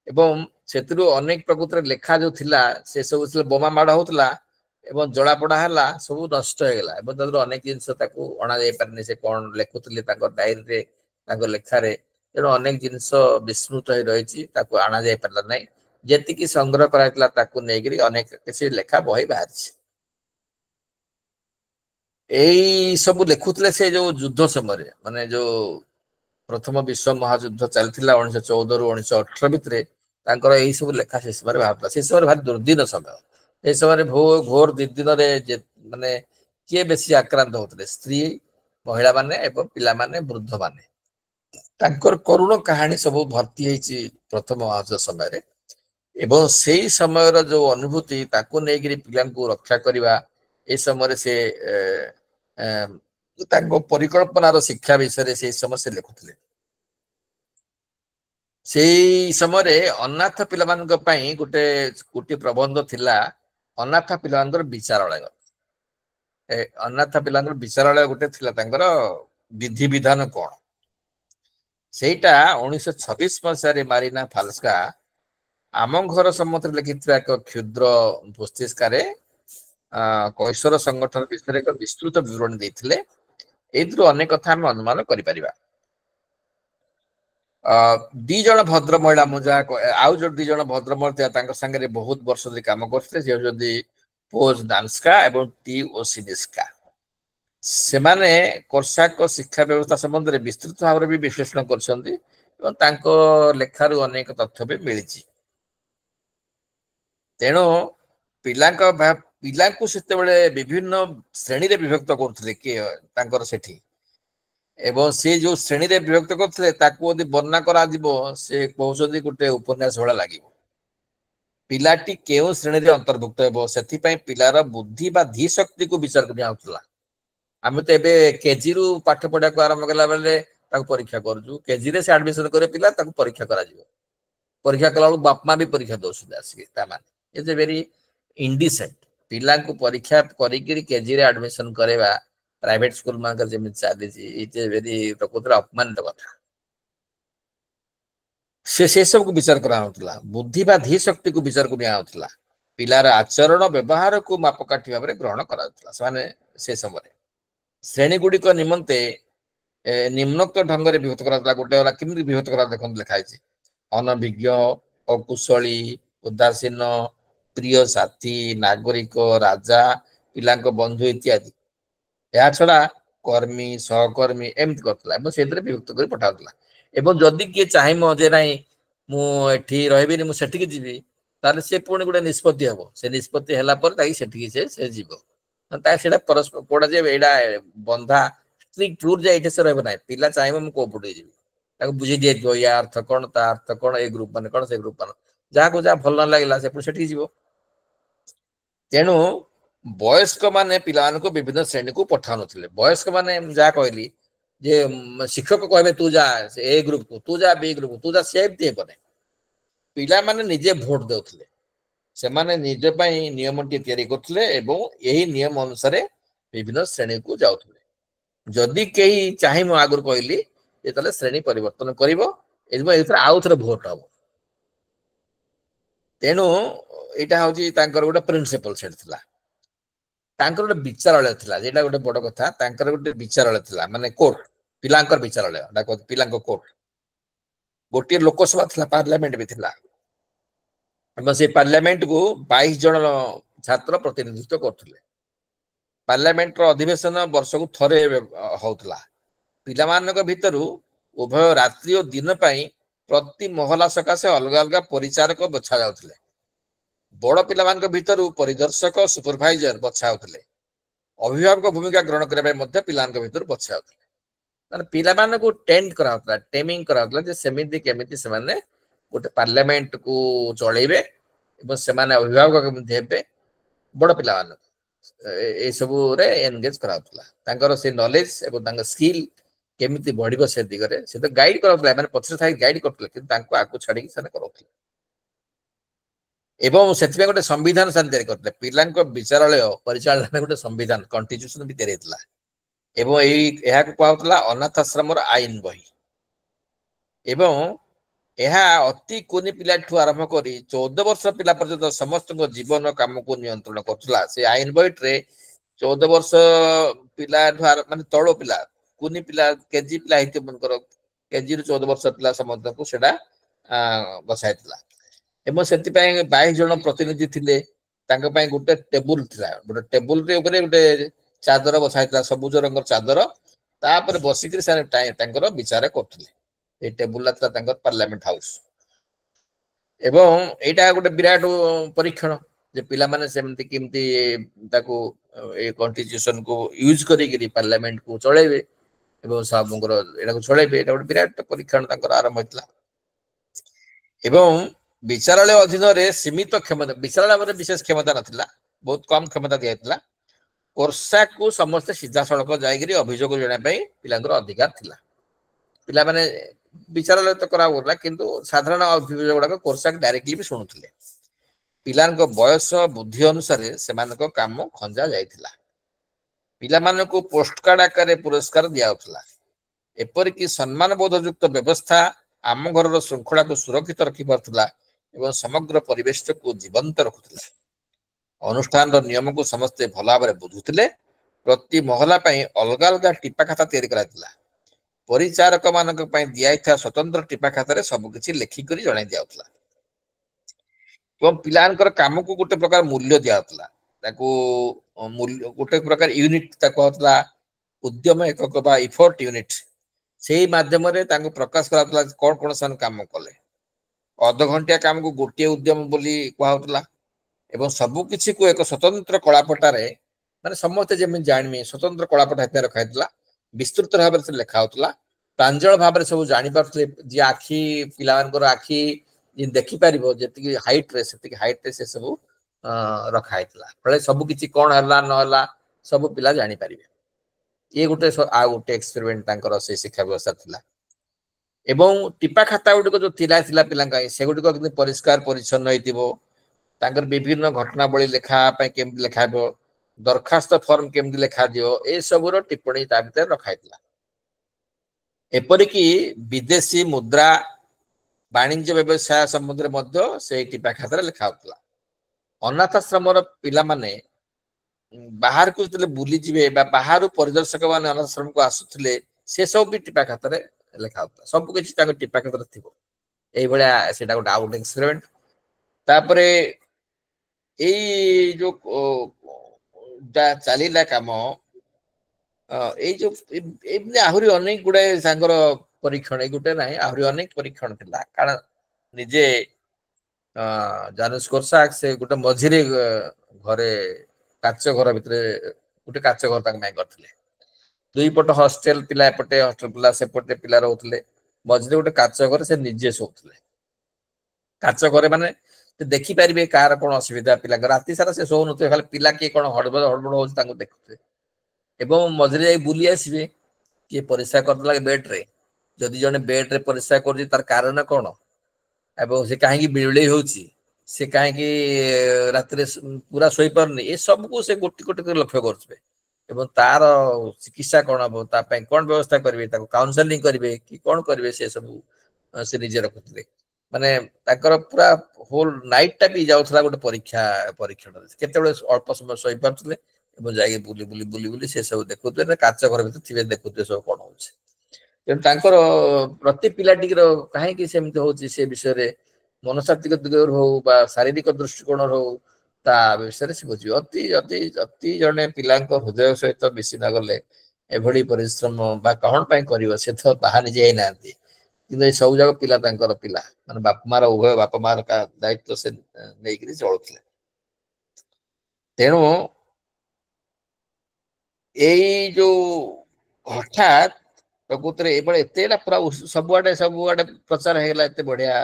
एवं सेतु अनेक प्रकृति लेखा जो थिला से सब बोमा माड़ होता एवं जलापोड़ा है सब नष्ट हो गला अनेक जिन अणा जापरि से कौन लिखुले डायरी लेखार तेणु अनेक जिनस विस्मृत हो रही आना जा पारा ना जी संग्रह कराइला अनेक किसी लेखा बही बाहर यही सब लिखुले से जो युद्ध समय माने जो प्रथम विश्व महायुद्ध चलता 1914 रु 1918 भितर यही सब लेखा से समय बाहर से समय भारी दुर्दिन समय ये समय घोर दुर्दिन माने किए बेसी आक्रांत होते स्त्री महिला माने एवं पिला माने वृद्ध माने करुण कहानी सब भर्ती है प्रथम महायुद्ध समय एवं से समय जो अनुभूति पिला रक्षा करने ए समय से परिकल्पनार शिक्षा विषय से समय से लिखुले से समय अनाथ पिला गोटे प्रबंध थिला अनाथ पिला विचारालय अनाथ पिला विचारालय गोटे थिला विधि विधान कौन सेटा 1926 मसीह मारिना फाल्स्का आम घर सम्मत लिखि एक क्षुद्र पुस्तिका कैशोर संगठन विषय एक विस्तृत विवरण देते अनेक कथा आम अनुमान कर दी जन भद्र महिला मुझे आउ जो दी जन भद्र महिला सांगे बहुत वर्ष धरी कम करते पोज डांसका एवं टी ओसिनिस्का से माने कोर्साक शिक्षा व्यवस्था संबंध में विस्तृत भाव में भी विश्लेषण कर लेखारू अनेक तथ्य भी मिली तेणु पिला विभिन्न श्रेणी विभक्त करते किए सेठी एवं से जो श्रेणी विभक्त करते वर्णना करा से कहते गोटे उपन्यास भाया लगे पिलाटी केउ श्रेणी अंतर्भुक्त से पिलार बुद्धि बा धी शक्ति को विचार कर आम तो ए केजी रु पाठ पढ़ा को आरंभ कला बेले परीक्षा करूँ केजी रे से एडमिशन करे पिला परीक्षा करा परीक्षा कला बापमा भी परीक्षा दौरान आसिक इज ए वेरी इंडिसेंट पिला को परीक्षा करी केजी रे एडमिशन करवा प्राइवेट स्कूल मान जमी चली इट इज वेरी प्रकृति अपमानित कथा से सब को विचार करा बुद्धि बा धी शक्ति को विचार को पिलार आचरण व्यवहार को मापकाठी भाव में ग्रहण करा से समय श्रेणी गुड़िक निमंते निम्नोक्त ढंग से विभक्त करा गोटे केमती विभक्त करा देखो लिखाई अनभिज्ञ अकुशली उदासीन प्रिय साथी नागरिक राजा पिला बंधु इत्यादि या छड़ा कर्मी सहकर्मी एमती करता से विभक्त कर पठाऊला एवं जदि किए चाहे जे ना मुझे रही मुझे जी ताले से पुणी गोटे निष्पत्ति हम से निष्पत्ति है जीव परस्पर कोड़ा जे एडा बंधा स्ट्रिक्ट रूल जे से रहा पिला चाहिए मुझे पटे जी बुझे दिया या अर्थ कौन ता अर्थ कौन ए ग्रुप मान कौन से ग्रुप मान जहाँ को जहाँ भल न लगे से जीव तेणु वयस्क माने पिला विभिन्न श्रेणी को पठा नुले वयस्क माने जहाँ कहली जे शिक्षक कहे तू जा ए ग्रुप को तू जा बी ग्रुप को तू जा से पिला माने निजे भोट देउथले से माने निज पई नियम टी तैयारी करथले एवं यही नियम अनुसार विभिन्न श्रेणी को जाउथले जदि केही चाहि म आगुर कहली जे तले श्रेणी परिवर्तन करिवो एजम एथरा आउ थरे भोट हबो तेणु एटा होची तांकर गोटे प्रिंसिपल सेट थिला तांकर गोटे विचारालय थिला जेटा गोटे बड़ कथा तांकर गोटे विचारालय थिला माने कोर्ट पिलांकर विचारालय डाको पिलांको कोर्ट गोटे लोकसभा थिला पार्लियामेंट भी थिला से पार्लियामेंट को 22 जन छात्र प्रतिनिधित्व करते पार्लियामेंट अधिवेशन वर्ष को थरे होता पिला भितर उभय रात्रि और दिन प्रति महला सकाशे अलग अलग परिचारक बछा जाते बड़ पिला भितर परिदर्शक सुपरभाइजर बछा होते अभिभावक भूमिका ग्रहण करने पिला भितर बछा होते पिला को टेंट करा टेमिंग करा सेमिति केमिति से गोटे पार्लियामेंट को चलेबे से अभिभावक केमती बड़ पिला ए सबु रे एंगेज कराउतला तांकर से नॉलेज एवं तांकर स्किल केमिति बढ़िबो से दिगरे से तो गाइड कराउतला माने पछरे थाई गाइड करतले कि तांको आको छाडी कि सने कराउतले एवं सेतिबे गोटे संविधान सान तयारी करतले पिलांको विचारालय परिचालन गोटे संविधान कॉन्स्टिट्यूशन भी तयारी हेतला एवं एई एहा को कहउतला अनाथ आश्रम रो आईन बही एवं ଏହା ଅତି କୁନି ପିଲାଠୁ ଆରମ୍ଭ କରି 14 ବର୍ଷ ପିଲା ପର୍ଯ୍ୟନ୍ତ ସମସ୍ତଙ୍କ ଜୀବନ କାମକୁ ନିୟନ୍ତ୍ରଣ କରୁଥିଲା ସେ ଆଇନ ବହିରେ 14 ବର୍ଷ ପିଲାଠୁ ମାନେ ତଳ ପିଲା କୁନି ପିଲା କେଜି ପିଲା ହେଇଥିବ ମନକର କେଜି ରୁ 14 ବର୍ଷ ପିଲା ସମସ୍ତଙ୍କୁ ସେଟା ବସାଇଥିଲା ଏବଂ ସେଥିପାଇଁ 22 ଜଣ ପ୍ରତିନିଧି ଥିଲେ ତାଙ୍କ ପାଇଁ ଗୋଟେ ଟେବୁଲ ଥିଲା ଗୋଟେ ଟେବୁଲ ରେ ଉପରେ ଗୋଟେ ଚାଦର ବସାଇଥିଲା ସବୁଜ ରଙ୍ଗର ଚାଦର ତାପରେ ବସିକିରି ସେ ତାଙ୍କର ବିଚାର କରୁଥିଲେ ए टेबुल पार्लियामेंट हाउस एवं एटा गोटे विराट परीक्षण जे पिला माने सेमति किमति ताको ए कॉन्स्टिट्यूशन को यूज करी पार्लियामेंट को चलेबे एवं सबंगर एटा को चलेबे एटा गोटे विराट परीक्षण ताकर आरंभ होतला एवं विचारालय अधीन रे सीमित क्षमता विचारालय रे विशेष क्षमता नथिला बहुत कम क्षमता दियातला कोर्सा को समस्त सीधा सड़क जायगिरी अभियोग जणा पई पिलांगर अधिकार थिला पिला माने विचारालय तो करा होला किंतु साधारण अभियोग गुडा कोर्सा डायरेक्टली भी शुणुथिले पिलांको बयस बुद्धि अनुसार सेमानको काम खंजा जायतिला पिला मानको पोस्ट कार्ड आकार पुरस्कार दियाउतला एपरि कि सम्मान बोधयुक्त व्यवस्था आम घर श्रृंखला को सुरक्षित रखि परतला एवं समग्र परिवेश को जीवंत रखुतला अनुष्ठान नियम को समस्त भला भाबरे बुझुथिले प्रति महला पई अलग अलग टिपा खाता तयारी कराइतला परिचारक मानक पई दियाइथा स्वतंत्र टिपा खाता रे सब किछि लेखि करी जणाइ दियाउतला एवं पिलानकर काम को गोटे प्रकार मूल्य दियाउतला ताको मूल्य गोटे प्रकार यूनिट ताको होतला उद्यम एकक बा इफोर्ट यूनिट सेही माध्यम रे ताको प्रकाश कराउतला कोन कोन सन काम कले आधा घंटिया काम को गोटे उद्यम बोली कहउतला एवं सब किछि को एक स्वतंत्र कलापटा रे माने समस्त जेमि जानमी स्वतंत्र कलापटा हेते रखाइतला विस्तृत भाव से लिखा होतला प्रांजल भाव सब जानी पारथले जे आखी पिलानकर आखी जे देखि पारिबो जेति हाइट रे सेति हाइट रे से सब रखाइतला फले सब किछि कोन हला न हला सब पिला जानी पारिबे ये गोटे आ गोटे एक्सपेरिमेंट तांकर से शिक्षा व्यवस्था थिला एवं टिपा खाता गुडी को जो थिला पिलांका से गुडी को किति परिष्कार परिच्छन्न हेतिबो तांकर विभिन्न घटनावली लेखा पय केम लेखाबो दरखास्त फॉर्म केमति लेखा दियो ए सबुर टिप्पणी ता भीतर रखाइतला एपरि कि विदेशी मुद्रा वाणिज्य व्यवसाय संबंध रे मध्य से टिपा खाता लेखा होतला अनाथ आश्रम रो पिला माने बाहर को जतले बुली जिवे बा बाहर परिदर्शक माने अनाथ आश्रम को आसुतले से सब भी टिपा खाता रे लेखा होतला सब किछि ताको टिपा खाता थिबो एई भलिया सेटा गोटे आउट एक्सपेरिमेंट तापरे एई जो चलीला काम आहरी अनेक गुड़े सांगर परीक्षण गोटे ना आहरी अनेक परीक्षण थिला कारण निजे जानस कोर्साक से गोटे मझिरे घरे काच घर भितर गोटे काच घर ताक मैं करथिले दुई पट हॉस्टल पिला एपटे हॉस्टल पिला सेपटे पिला रहउथिले मझिरे गोटे काच घर से निजे सोउथिले काच घरे माने देखि पारिबे कार कोन असुविधा पिला राति सारा से सोउ नते खाली पिला के कोन हड़बड़ हड़बड़ होछ तांको देखुते एवं मझरे जाई बुली आसीबे के परिक्षा करला बेड रे जदि जने बेड रे परिक्षा करजी तार कारण कोन एवं से काहे की बिळले होची से काहे की राति रे पूरा सोई परनी ए सब को से गोटी गोटी लक्ष्य करछबे एवं तार चिकित्सा कोन हो ता पे कोन व्यवस्था करबे ताको काउंसलिंग करबे कि कोन करबे से सब से निजे रखुतले माने ताकर पूरा होल नाइट टा भी जाउथला गोटे परीक्षण केते बेले अल्प समय सोई परथले एवं जाई बुली से सब देखुते काच घर भीतर थिबे देखुते सब कोन होछ तेन ताकर प्रति पिलाटी रो काहे कि सेमते होची से विषय रे मनोसात्विक दिगोर हो बा शारीरिक दृष्टिकोण हो ता विषय से बुझी अति अति अति जने पिलांको हृदय सहित मिसी न गले एभडी परिश्रम बा कहण पय करिवो से तो बाहा निजे हे नांती कि सब जगह पिला तांकर पिला माने बाप मार उभय बाप मार का दायित्व से नेइकरी चलुथिले तेणु एई जो हठात प्रकृति एबळे एतेला पूरा सबुआडे प्रचार हेला एते बढ़िया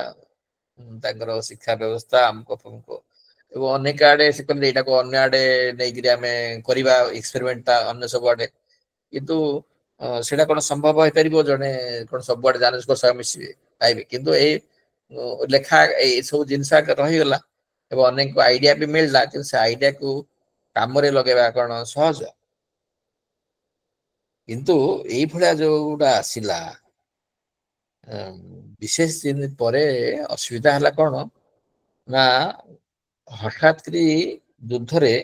तांकर शिक्षा व्यवस्था हमको ଏବଂ ଅନେକ ଆଡେ ସେ କହିଲେ ଏଇଟାକୁ ଅନ୍ୟ ଆଡେ ନେଇକିରି ଆମେ କରିବା ଏକ୍ସପେରିମେଣ୍ଟଟା ଅନ୍ୟ ସବୁ ଆଡେ, କିନ୍ତୁ ସେଇଟା କଣ ସମ୍ଭବ ହେଇପାରିବ? ଜଣେ କଣ ସବୁଆଡେ ଜ୍ఞାନେଶ୍ୱର ସାହେବ ମିଶିବେ ପାଇବେ? କିନ୍ତୁ ଏଇ ଲେଖା ଏଇ ସବୁ ଜିନିଷ ରହିଗଲା ଏବଂ ଅନେକ ଆଇଡିଆ ବି ମିଳିଲା, କିନ୍ତୁ ସେ ଆଇଡିଆକୁ କାମରେ ଲଗେଇବା କଣ ସହଜ? କିନ୍ତୁ ଏଇଭଳିଆ ଯୋଉଟା ଆସିଲା ବିଶେଷ ଦିନ ପରେ ଅସୁବିଧା ହେଲା କଣ ନା, ହଠାତ୍ କରି ଯୁଦ୍ଧରେ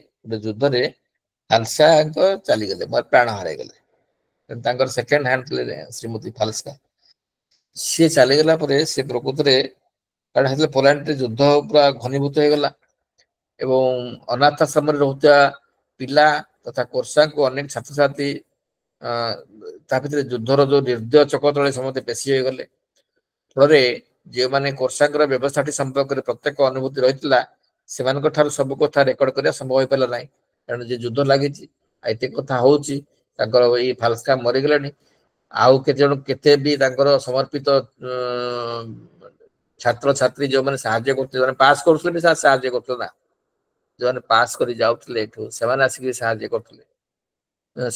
ଖାଲସାଙ୍କ ଚାଲିଗଲେ, ପ୍ରାଣ ହରାଇଗଲେ। ତାଙ୍କର ସେକେଣ୍ଡ ହ୍ୟାଣ୍ଡ ଥିଲେ ଶ୍ରୀମତୀ ଖାଲସା। ସିଏ ଚାଲିଗଲା ପରେ ସେ ପ୍ରକୃତରେ କାରଣ ସେତେବେଳେ ପୋଲାଣ୍ଡରେ ଯୁଦ୍ଧ ପୁରା ଘନୀଭୂତ ହେଇଗଲା ଏବଂ ଅନାଥ ଆଶ୍ରମରେ ରହୁଥିବା ପିଲା ତଥା କୋର୍ସାଙ୍କୁ ଅନେକ ଛାତ୍ରଛାତ୍ରୀ ତା ଭିତରେ ଯୁଦ୍ଧର ଯୋଉ ନିର୍ଦ୍ଦୟ ଚକତଳେ ସମସ୍ତେ ପେଶି ହୋଇଗଲେ। ଫଳରେ ଯେଉଁମାନେ କୋର୍ସାଙ୍କର ବ୍ୟବସ୍ଥାଟି ସମ୍ପର୍କରେ ପ୍ରତ୍ୟେକ ଅନୁଭୂତି ରହିଥିଲା, ସେମାନଙ୍କ ଠାରୁ ସବୁ କଥା ରେକର୍ଡ କରିବା ସମ୍ଭବ ହୋଇପାରିଲା ନାହିଁ। କାରଣ ଯେ ଯୁଦ୍ଧ ଲାଗିଛି, ଏତେ କଥା ହଉଛି, ତାଙ୍କର ଏଇ ଫାଲସା ମରିଗଲେଣି, ଆଉ କେତେ ବି ତାଙ୍କର ସମର୍ପିତ ଛାତ୍ରଛାତ୍ରୀ ଯୋଉମାନେ ସାହାଯ୍ୟ କରୁଥିଲେ, ଯୋଉମାନେ ପାସ୍ କରୁଥିଲେ ବି ସାହାଯ୍ୟ କରୁଥିଲେ ନା, ଯୋଉମାନେ ପାସ୍ କରି ଯାଉଥିଲେ ଏଠୁ ସେମାନେ ଆସିକି ସାହାଯ୍ୟ କରୁଥିଲେ।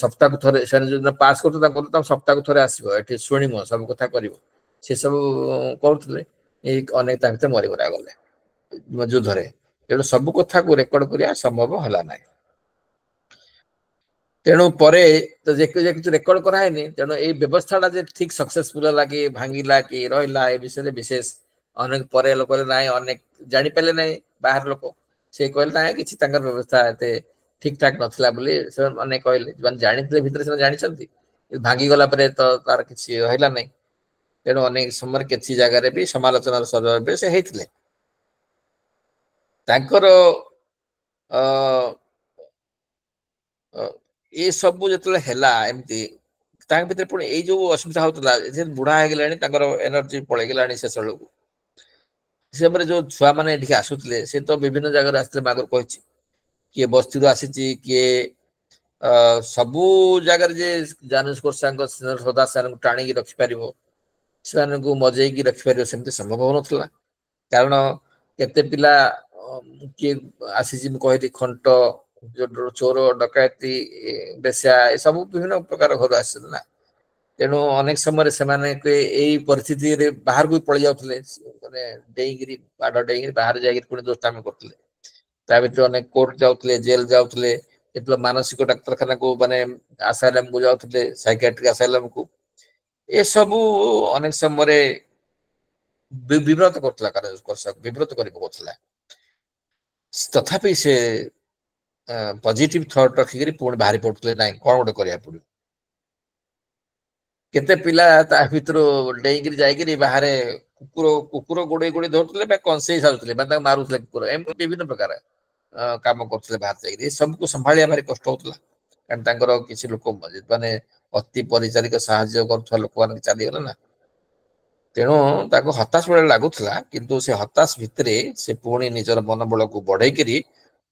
ସପ୍ତାହକୁ ଥରେ ସେମାନେ ଯୋଉଦିନ ପାସ୍ କରୁଥିଲେ ତାଙ୍କୁ ସପ୍ତାହକୁ ଥରେ ଆସିବ, ଏଠି ଶୁଣିବ, ସବୁ କଥା କରିବ, ସେ ସବୁ କରୁଥିଲେ। ଏଇ ଅନେକ ତା ଭିତରେ ମରିଗଲା ଗଲେ ଯୁଦ୍ଧରେ। ତେଣୁ ସବୁ କଥାକୁ ରେକର୍ଡ କରିବା ସମ୍ଭବ ହେଲା ନାହିଁ। ତେଣୁ ପରେ କିଛି ରେକର୍ଡ କରାହେଇନି। ତେଣୁ ଏଇ ବ୍ୟବସ୍ଥାଟା ଯେ ଠିକ ସକ୍ସେସଫୁଲ ହେଲା କି ଭାଙ୍ଗିଲା କି ରହିଲା, ଏ ବିଷୟରେ ବିଶେଷ ଅନେକ ପରେ ଲୋକ ନାହିଁ, ଅନେକ ଜାଣିପାରିଲେ ନାହିଁ ବାହାର ଲୋକ। ସେ କହିଲେ ନାହିଁ କିଛି ତାଙ୍କର ବ୍ୟବସ୍ଥା ଏତେ ଠିକ ଠାକ ନଥିଲା ବୋଲି ସେମାନେ ଅନେକ କହିଲେ। ସେମାନେ ଜାଣିଥିଲେ ଭିତରେ ସେମାନେ ଜାଣିଛନ୍ତି, ଭାଙ୍ଗିଗଲା ପରେ ତ ତାର କିଛି ରହିଲା ନାହିଁ। ତେଣୁ ଅନେକ ସମୟରେ କିଛି ଜାଗାରେ ବି ସମାଲୋଚନାର ସଜବାବ ସେ ହେଇଥିଲେ। ତାଙ୍କର ଏ ସବୁ ଯେତେବେଳେ ହେଲା ଏମିତି, ତାଙ୍କ ଭିତରେ ପୁଣି ଏଇ ଯୋଉ ଅସୁବିଧା ହଉଥିଲା, ବୁଢା ହେଇଗଲାଣି, ତାଙ୍କର ଏନର୍ଜି ପଳେଇଗଲାଣି ଶେଷ ବେଳକୁ। ସେପରେ ଯୋଉ ଛୁଆ ମାନେ ଏଠିକି ଆସୁଥିଲେ, ସେ ତ ବିଭିନ୍ନ ଜାଗାରୁ ଆସିଥିଲେ, ମାଗରୁ କହିଛି, କିଏ ବସ୍ତିରୁ ଆସିଛି, କିଏ ସବୁ ଜାଗାରେ ଯେ ଜ୍ଞାନେଶ୍ୱର ସାରଙ୍କ ସଦା ସାରଙ୍କୁ ଟାଣିକି ରଖିପାରିବ, ସେମାନଙ୍କୁ ମଜେଇକି ରଖିପାରିବ, ସେମିତି ସମ୍ଭବ ହଉନଥିଲା। କାରଣ କେତେ ପିଲା କିଏ ଆସିଛି, ମୁଁ କହିଲି ଖଣ୍ଟ, ଚୋର ଡକାୟତି, ବେଶ୍ୟା, ଏ ସବୁ ବିଭିନ୍ନ ପ୍ରକାର ଘରୁ ଆସିଛନ୍ତି ନା। ତେଣୁ ଅନେକ ସମୟରେ ସେମାନେ ଏଇ ପରିସ୍ଥିତିରେ ବାହାରକୁ ପଳେଇ ଯାଉଥିଲେ, ମାନେ ଡେଇଁକିରି ବାଡ ଡେଇଁକିରି ବାହାରେ ଯାଇକିରି ପୁଣି ଦୁଷ୍ଟାମି କରୁଥିଲେ। ତା ଭିତରେ ଅନେକ କୋର୍ଟ ଯାଉଥିଲେ, ଜେଲ ଯାଉଥିଲେ, କେତେବେଳେ ମାନସିକ ଡାକ୍ତରଖାନାକୁ, ମାନେ ଆସାଇଲମକୁ ଯାଉଥିଲେ, ସାଇକାଟ୍ରିକ ଆସାଇଲମକୁ। ଏସବୁ ଅନେକ ସମୟରେ ବିବ୍ରତ କରୁଥିଲା, ବିବ୍ରତ କରି ପକଉଥିଲା। ତଥାପି ସେ ପଜିଟିଭ ଥଟ୍ ରଖିକିରି ପୁଣି ବାହାରି ପଡୁଥିଲେ, ନାଇଁ କଣ ଗୋଟେ କରିବାକୁ ପଡିବ। କେତେ ପିଲା ତା ଭିତରୁ ଡେଇଁକିରି ଯାଇକିରି ବାହାରେ କୁକୁର ଗୋଡେଇ ଗୋଡେଇ ଧରୁଥିଲେ ବା କଂସେଇ ସାରୁଥିଲେ, ମାନେ ତାଙ୍କୁ ମାରୁଥିଲେ କୁକୁର, ଏମିତି ବିଭିନ୍ନ ପ୍ରକାର କାମ କରୁଥିଲେ ବାହାର ଯାଇକିରି। ଏ ସବୁକୁ ସମ୍ଭାଳିବା ଭାରି କଷ୍ଟ ହଉଥିଲା, କାରଣ ତାଙ୍କର କିଛି ଲୋକ ମାନେ ଅତି ପରିଚାରିକ ସାହାଯ୍ୟ କରୁଥିବା ଲୋକମାନେ ଚାଲିଗଲେ ନା। ତେଣୁ ତାକୁ ହତାଶ ବେଳେ ଲାଗୁଥିଲା, କିନ୍ତୁ ସେ ହତାଶ ଭିତରେ ସେ ପୁଣି ନିଜର ମନୋବଳକୁ ବଢେଇକିରି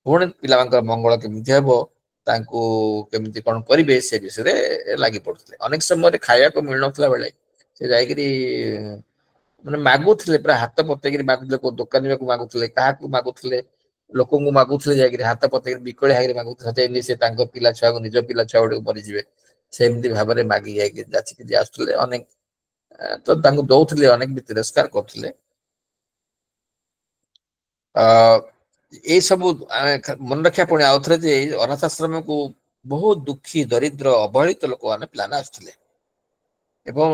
ପୁଣି ପିଲାମାନଙ୍କର ମଙ୍ଗଳ କେମିତି ହେବ, ତାଙ୍କୁ କେମିତି କଣ କରିବେ, ସେ ବିଷୟରେ ଲାଗି ପଡୁଥିଲେ। ଅନେକ ସମୟରେ ଖାଇବାକୁ ମିଳୁନଥିଲା ବେଳେ ସେ ଯାଇକିରି ମାନେ ମାଗୁଥିଲେ, ପୁରା ହାତ ପତେଇକିରି ମାଗୁଥିଲେ, କୋଉ ଦୋକାନୀକୁ ମାଗୁଥିଲେ, କାହାକୁ ମାଗୁଥିଲେ, ଲୋକଙ୍କୁ ମାଗୁଥିଲେ, ଯାଇକିରି ହାତ ପତେଇକିରି ବିକଳିଆ ହେଇକିରି ମାଗୁଥିଲେ, ଯେମିତି ସେ ତାଙ୍କ ପିଲା ଛୁଆକୁ, ନିଜ ପିଲା ଛୁଆ ଗୁଡିକୁ ମରିଯିବେ, ସେମିତି ଭାବରେ ମାଗି ଯାଇକି ଯାଚିକି ଆସୁଥିଲେ। ଅନେକ ତ ତାଙ୍କୁ ଦଉଥିଲେ, ଅନେକ ବି ତିରସ୍କାର କରୁଥିଲେ। ଏଇ ସବୁ ମନେ ରଖିବା ପୁଣି ଆଉଥରେ ଯେ ଅନାଥ ଆଶ୍ରମକୁ ବହୁତ ଦୁଃଖୀ, ଦରିଦ୍ର, ଅବହେଳିତ ଲୋକମାନେ ପିଲାମାନେ ଆସୁଥିଲେ ଏବଂ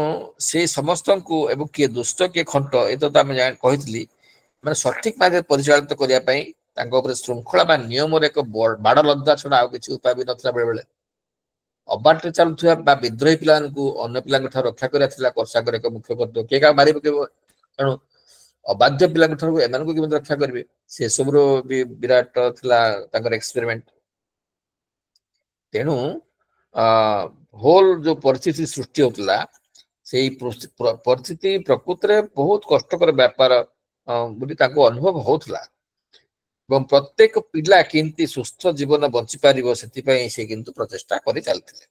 ସେ ସମସ୍ତଙ୍କୁ, ଏବଂ କିଏ ଦୁଷ୍ଟ କିଏ ଖଣ୍ଟ, ଏ ତ ଆମେ କହିଥିଲି, ମାନେ ସଠିକ ଭାବେ ପରିଚାଳିତ କରିବା ପାଇଁ ତାଙ୍କ ଉପରେ ଶୃଙ୍ଖଳା ବା ନିୟମର ଏକ ବାଡ ଲଦା ଛଡା ଆଉ କିଛି ଉପାୟ ବି ନଥିଲା। ବେଳେ ବେଳେ ଅବାଟରେ ଚାଲୁଥିବା ବା ବିଦ୍ରୋହୀ ପିଲାମାନଙ୍କୁ ଅନ୍ୟ ପିଲାଙ୍କ ଠାରୁ ରକ୍ଷା କରିବା ଥିଲା କୋର୍ସାଙ୍କର ଏକ ମୁଖ୍ୟ କର୍ତ୍ତବ୍ୟ। କିଏ କାହା ମାରି ପକେଇବ, ତେଣୁ ଅବାଧ୍ୟ ପିଲାଙ୍କ ଠାରୁ ଏମାନଙ୍କୁ କେମିତି ରକ୍ଷା କରିବେ, ସେ ସବୁର ବି ବିରାଟ ଥିଲା ତାଙ୍କର ଏକ୍ସପେରିମେଣ୍ଟ। ତେଣୁ ହୋଲ ଯୋଉ ପରିସ୍ଥିତି ସୃଷ୍ଟି ହଉଥିଲା, ସେଇ ପରିସ୍ଥିତି ପ୍ରକୃତରେ ବହୁତ କଷ୍ଟକର ବ୍ୟାପାର ବୋଲି ତାଙ୍କୁ ଅନୁଭବ ହଉଥିଲା ଏବଂ ପ୍ରତ୍ୟେକ ପିଲା କେମିତି ସୁସ୍ଥ ଜୀବନ ବଞ୍ଚିପାରିବ, ସେଥିପାଇଁ ସେ କିନ୍ତୁ ପ୍ରଚେଷ୍ଟା କରି ଚାଲିଥିଲେ।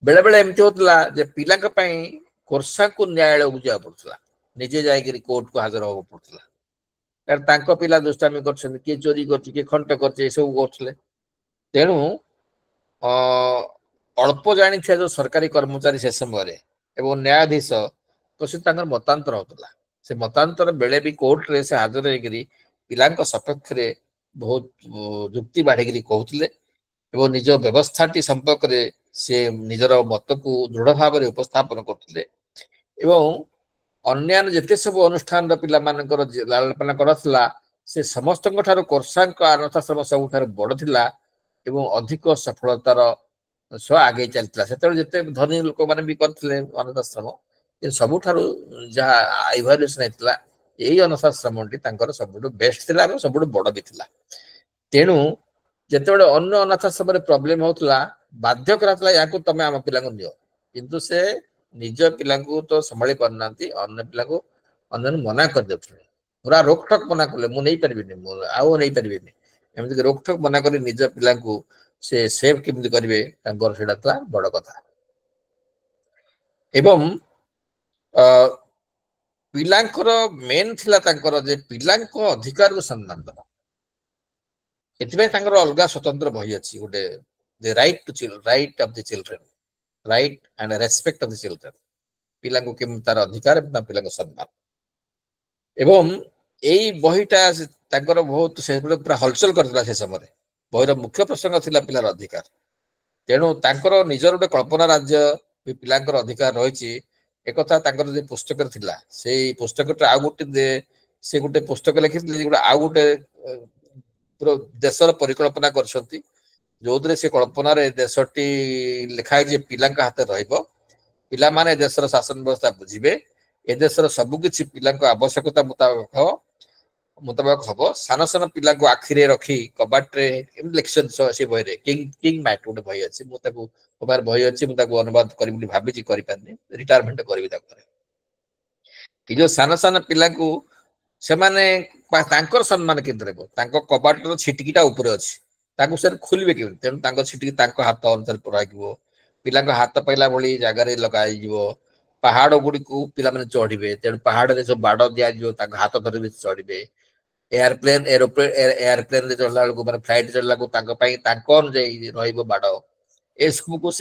ବେଳେ ବେଳେ ଏମିତି ହଉଥିଲା ଯେ ପିଲାଙ୍କ ପାଇଁ କୋର୍ସାଙ୍କୁ ନ୍ୟାୟାଳୟକୁ ଯିବାକୁ ପଡୁଥିଲା, ନିଜେ ଯାଇକିରି କୋର୍ଟକୁ ହାଜର ହବାକୁ ପଡୁଥିଲା, तांको पिला दुष्टामी करछन के चोरी करछ के खंट करछ ए सब करछले तेणु अल्प जानी जो सरकारी कर्मचारी से समय एवं न्यायाधीश तो से मतांतर होता से मतांतर बेले भी कोर्ट रे से हाजर होकर पिला सपक्ष रे बहुत जुक्ति बाढ़ी कहते एवं निज व्यवस्थाटी संपर्क रे से निजर मत को दृढ़ भाव में उपस्थापन करते अन्य जिते सब अनुष्ठान पिला लालन पालन करा से समस्त कोर्सा अनाथाश्रम सब बड़ थिला एवं अधिक सफलतार सह आगे चलता से जिते धनी लोक मैंने भी करते अनाथाश्रम सबुठ जहाँ इभाल्युएसन होता यही अनाथाश्रम सब बेस्ट थिला सब बड़ भी थिला तेणु जिते अन्य अनाथाश्रम प्रोब्लेम होता बाध्य करा या तमें आम पिला नियो किंतु से निज पिला तो संभाली पारना अन्य पिला अन्य मना कर पूरा रोकठोक मना कले मुझे नहीं पारि आउ नहीं पारि एमती रोकठोक मना कर निज पिला से सेव केमती करेंगे से बड़ कथा एवं पिलांकर मेन थिला जे पिलांक अधिकार को सम्मान दबा एथिबे अलग स्वतंत्र बही अच्छी गोटे the right of the children right and respect of the children पिला को केम तार अधिकार पिला सम्मान एवं यही बहीटा बहुत से पूरा हलचल करता से समय बहीर मुख्य प्रसंग थिला पिलार अधिकार तेणु तांकर निजर गोटे कल्पना राज्य पिलांकर अधिकार रही एक जो पुस्तक थिला से पुस्तक आउ गोटे से गोटे पुस्तक लिखी आउ गोटे पूरा देशर परिकल्पना कर जो से कल्पना देशटी लिखाई पिला हाथ पिला माने देशर शासन व्यवस्था बुझे ए देशर सबकि पिला आवश्यकता मुताबक हम सान सान पिला आखिरे रखी कबाटे लिखन से बही किंग मैट गोटे बही अच्छी मुझे बही अच्छी मुझे अनुवाद करी भाभी रिटायरमेंट करी जो सान सान पिला से सम्मान के कबाट छिटिकीटा उपर अच्छी से खोलिए कि तेणु छिटिकी हाथ अनुसार रखिए पिला हाथ पाइला भाई जगार लगाई पहाड़ गुड़ी को पिला चढ़े तेणु पहाड़ सब बाड़ दिज्व हाथ धर चढ़े एयरप्लेन एयरप्लेन चढ़ला बेलू मैं फ्लाइट चढ़ला अनुजाई बाड़ ए सब को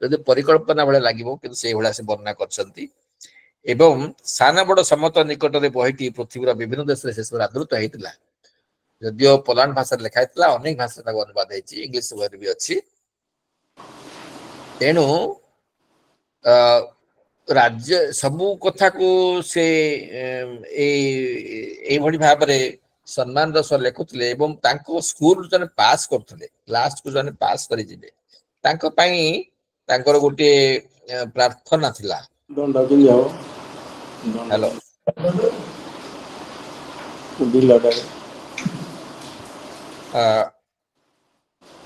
जो परिकल्पना भाई लगे कि से भाया से वर्णना कर सान बड़ समत निकट में बहीटी पृथ्वीर विभिन्न देश से सब आदृत होता जदिव पोलांड भाषा लिखाई अनेक भाषा अनुवाद इंग्लिश बही भी अच्छी तेणु राज्य सबू कथा को से भाव में सम्मान सह लिखुले स्कूल जो पास करते लास्ट को जो पास कर गोटे प्रार्थना थिला हेलो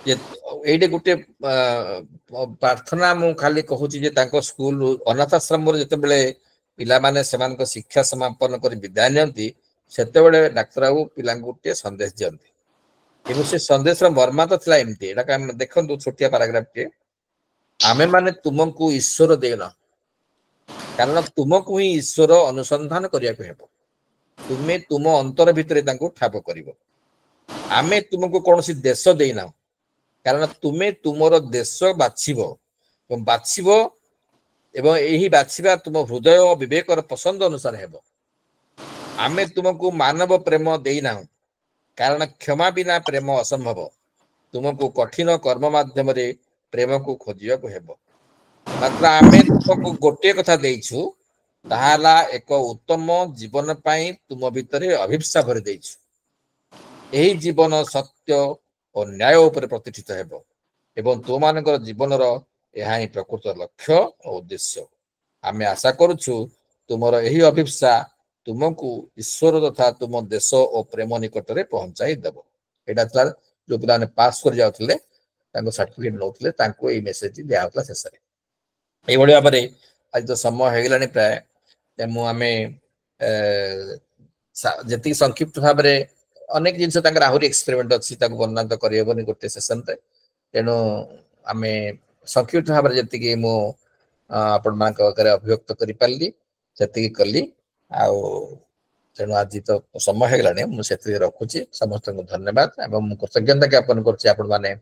ये गोटे प्रार्थना मु खाली कहूँ स्कूल अनाथाश्रम जिते पिला माने शिक्षा समापन कर विदाय नि से डाक्तर बाबू पिला गोटे संदेश दिखती कि से संदेश मर्मा तो एमती देखो छोटिया पाराग्राफ टे आमे माने तुमको ईश्वर देना कारण तुमको ही ईश्वर अनुसंधान करने तुम्हें तुम अंतर भितर ठाप कर आमे तुमको कौन सी देश देना कारण तुम्हें तुमर देश बाछिब एवं यही बाछिबा तुम हृदय और विवेक और पसंद अनुसार हेबो आमे तुमको मानव प्रेम देना कारण क्षमा बिना प्रेम असंभव तुमको कठिन कर्म माध्यम प्रेम को खोजा हेबो मात्र आमे तुमको गोटे कथा देइछु ताहाला एक उत्तम जीवन पाई तुम भितर अभिप्सा भरी देइछु यही जीवन सत्य और न्याय उपर प्रतिष्ठित हेबो एवं तुम मानकर जीवनर यह ही प्रकृत लक्ष्य और उद्देश्य आमे आशा करुछु तुमर यही अभिप्सा तुमको ईश्वर तथा तुम देश और प्रेम निकट में पहुंचाई देव यहाँ जो पिला पास कर जाते सर्टिफिकेट नौते ये मेसेज दिया शेष ये भाव में आज तो समय होगला प्राय मुझे जी संक्षिप्त भाव में अनेक जिनस आहरी एक्सपेरिमेंट अच्छी वर्णना तो करहबनी गोटे सेसन तेणु आम संक्षिप्त भाव में जी आपण अभिव्यक्त कर पारि से कली तेणु आज तो समय होगलानी मुझे रखुची समस्त धन्यवाद एवं कृतज्ञता ज्ञापन करें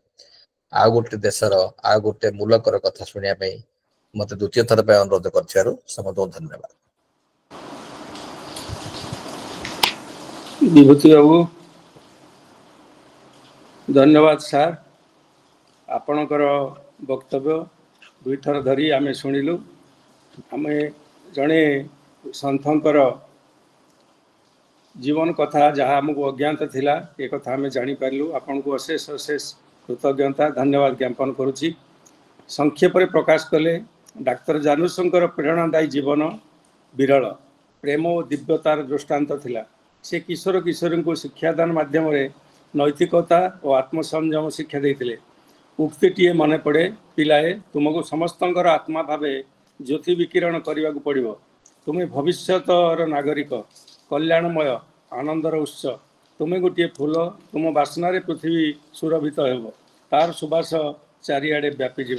आउ गोटे देशर आउ गोटे मूलकर कथा शुणा मत द्वितीय थर पर अनुरोध कर समस्त धन्यवाद। विभूति बाबू धन्यवाद सार आपणकर वक्तव्य दुई थर धरी आमे शुणिलु आमे जड़े सन्थंकर जीवन कथा जहाँ आमको अज्ञात थिला ये कथा आमे जानी पारलु आपन को अशेष अशेष कृतज्ञता धन्यवाद ज्ञापन करुछि। संक्षेप रे प्रकाश कले डाक्टर जानुशंकर प्रेरणादायी जीवन विरल प्रेम और दिव्यतार दृष्टांत थिला। से किशोर किशोरी को शिक्षादान माध्यम नैतिकता और आत्मसंयम शिक्षा देते उक्तिटीए मन पड़े पिलाए तुमको समस्तंकर आत्मा भावे ज्योति विकिरण करने को पड़ो तुम्हें भविष्यतर नागरिक कल्याणमय आनंदर उत्स तुम्हें गोटे फूल तुम बासनार पृथ्वी सुरभित हो तार सुबास चारिआडे व्यापीज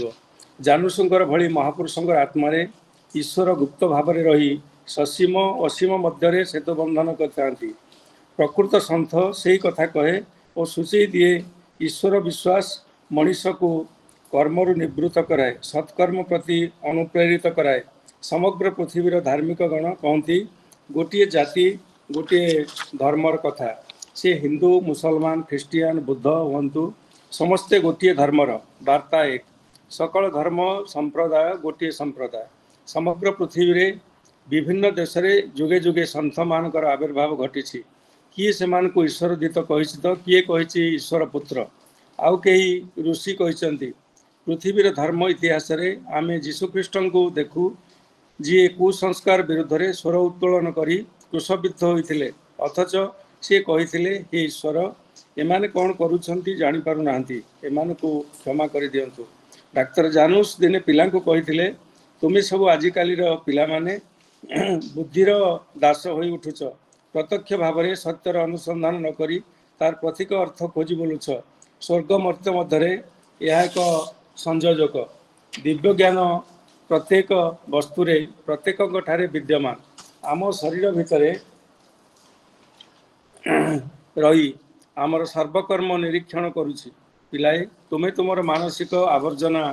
जानुशंकर भली महापुरुषंकर आत्मारे ईश्वर गुप्त भाव रही ससीम असीम मध्य सेतु बंधन करते प्रकृत सन्थ से कथा कहे और सूचई दिए ईश्वर विश्वास मनीष को कर्मरु निवृत्त कराए सत्कर्म प्रति अनुप्रेरित कराए समग्र पृथ्वीर धार्मिक गण कहती गोटे जाति गोटे धर्मर कथा से हिंदू मुसलमान ख्रिस्टियान बुद्ध हूँ समस्ते गोटे धर्मर वार्ता एक सकल धर्म संप्रदाय गोटे संप्रदाय समग्र पृथ्वी रे विभिन्न देश रे जुगे जुगे सन्थ मानकर आविर्भाव घटी किए से को ईश्वर दूत कही तो किए कही ईश्वर पुत्र आउ कई ऋषि कहते पृथ्वीर धर्म इतिहास रे आमे जीशुख्रीष्ट को देखू जी कुसंस्कार विरुद्ध रे स्वर उत्तोलन करी क्रुशबिद्ध होते अथच सी कही हे ईश्वर एमाने कौन करुछंती जानी पारु नाहंती एमान को क्षमा कर दियंतु। डाक्टर जानुस दिने पिला को कही तुम्हें सब आजिकालीर पिला माने बुद्धिर दास हो उठुच प्रत्यक्ष भाव में सत्यर अनुसंधान न करी तार प्रतीक अर्थ खोजी बोलुछ स्वर्ग मर्त्य मध्य यह एक संयोजक दिव्य ज्ञान प्रत्येक वस्तुरे प्रत्येक ठारे विद्यमान आम शरीर भितर रही आमर सर्वकर्म निरीक्षण करुछि पिलाए तुम्हें तुमर मानसिक आवर्जना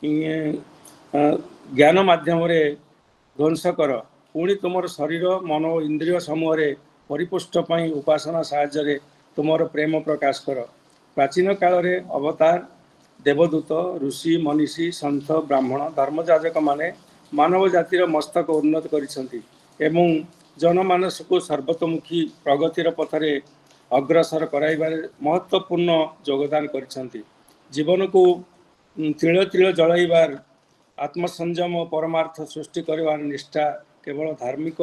ज्ञान माध्यम ध्वंस कर पुणी तुमर शरीर मन और इंद्रिय समूह परिपुष्ट उपासना साहाय्य तुमर प्रेम प्रकाश कर। प्राचीन काल रे अवतार देवदूत ऋषि मनीषी सन्थ ब्राह्मण धर्मजाजक माने मानव जातिर मस्तक उन्नत करिसंती एवं जनमानस को सर्वतोमुखी प्रगतिर पथरे अग्रसर कराइबारे महत्वपूर्ण योगदान करिसंती। जीवन को तिल तिल जलाइबार आत्मसंयम परमार्थ सृष्टि करिबार निष्ठा केवल धार्मिक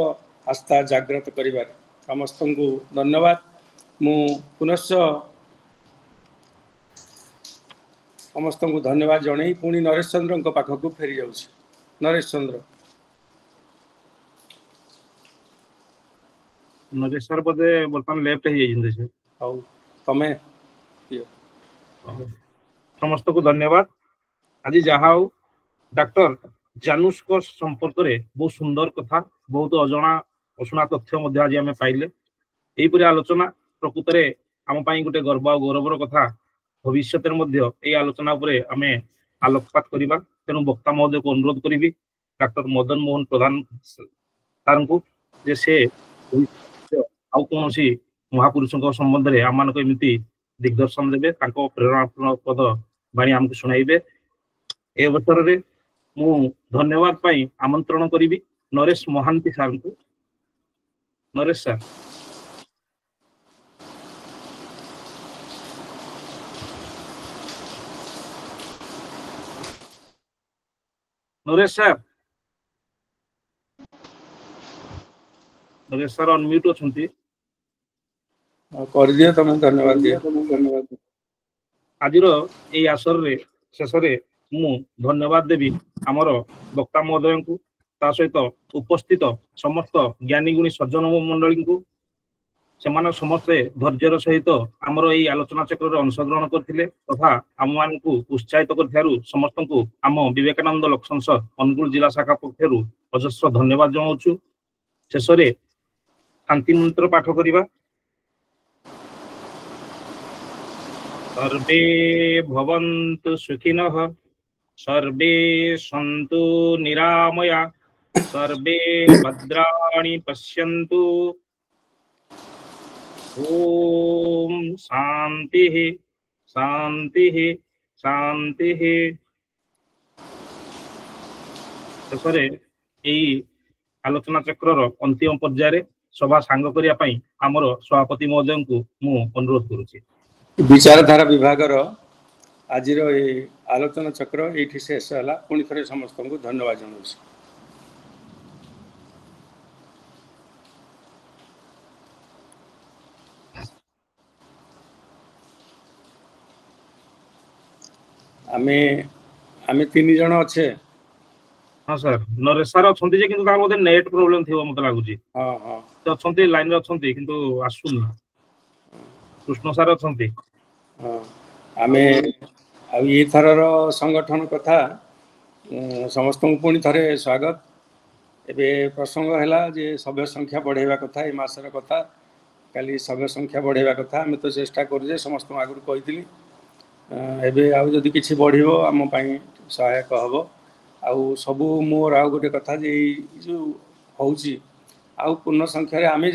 आस्था जागृत करिबार समस्त को धन्यवाद। मु पुनश्च समस्त को धन्यवाद जणई पुणी नरेश चंद्र पाखक फेरी जाऊँ। नरेश चंद्र नरेश सर बोधे बर्तमान लेफ्ट ही जाइए हाउ तमे समस्त को धन्यवाद। आज जहाँ डॉक्टर जानुस को संपर्क में बहुत सुंदर कथा बहुत अजना अशुना तथ्य आज आम पाइले यहीपरि आलोचना प्रकृत में आम गोटे गर्व और गौरवर कथा भविष्य ये आलोचना आम आलोकपात करवा तेणु वक्ता महोदय को अनुरोध करी डॉक्टर मदन मोहन प्रधान सर को जे से आउ कौन महापुरुषों संबंध में आम एमती दिग्दर्शन देवे प्रेरणात्मक बाणी आमको शुणाइबे। ए अवसर में मु धन्यवाद पाई आमंत्रण करी नरेश महांती सर को। Naresh sir Naresh sir unmute अछंती कर दिए तमे धन्यवाद दिए। आज ये आसर रे शेष रे मु धन्यवाद देवी आमर वक्ता महोदय को ता सहित उपस्थित समस्त ज्ञानी गुणी सज्जन मंडली को सेमान समस्ते धैर्यर सहित आमर ये आलोचना चक्र अंशग्रहण करथिले तथा आम मान को उत्साहित कर समस्त को आम विवेकानंद लक्षण सर अनुगुल जिला शाखा पक्षर अजस्र धन्यवाद जनाऊँ। शेष ଶାନ୍ତି ମନ୍ତ୍ର ପାଠ କରିବା। सर्वे भवन्तु सुखिनः, सर्वे सन्तु निरामया, सर्वे भद्राणि पश्यन्तु। ओम शांति शांति शांति। शेषे यही आलोचना चक्रर अंतिम पर्यायर सभा सांग करने आमर सभापति महोदय को मु अनुरोध करुच्ची। विचारधारा विभागर आज आलोचना चक्र ये शेष है। पुणी थे समस्त को धन्यवाद जनाऊँ। आमे आमे 3 जन अच्छे। हाँ सर, नरेश सर अच्छा किंतु बोधे नेट प्रोब्लेम थी मत लगुच। हाँ हाँ अच्छा लाइन रे अच्छा किंतु आसुनी। कृष्ण सर अच्छा। हाँ आमे ये थरर संगठन कथा समस्त को पुणी थे स्वागत। एबे प्रसंग है जे सभ्य संख्या बढ़ेवा कथा ए मासर कथा काली सभ्य संख्या बढ़ेवा कथा आम तो चेष्टा करूँ समस्त आगुरी कही। एबे आउ जदि किछि बढ़िबो आम पई सहायक हबो। आउ सबु मोर आउ गोटे कथा जे जो होउची आउ पूर्ण संख्या रे आमे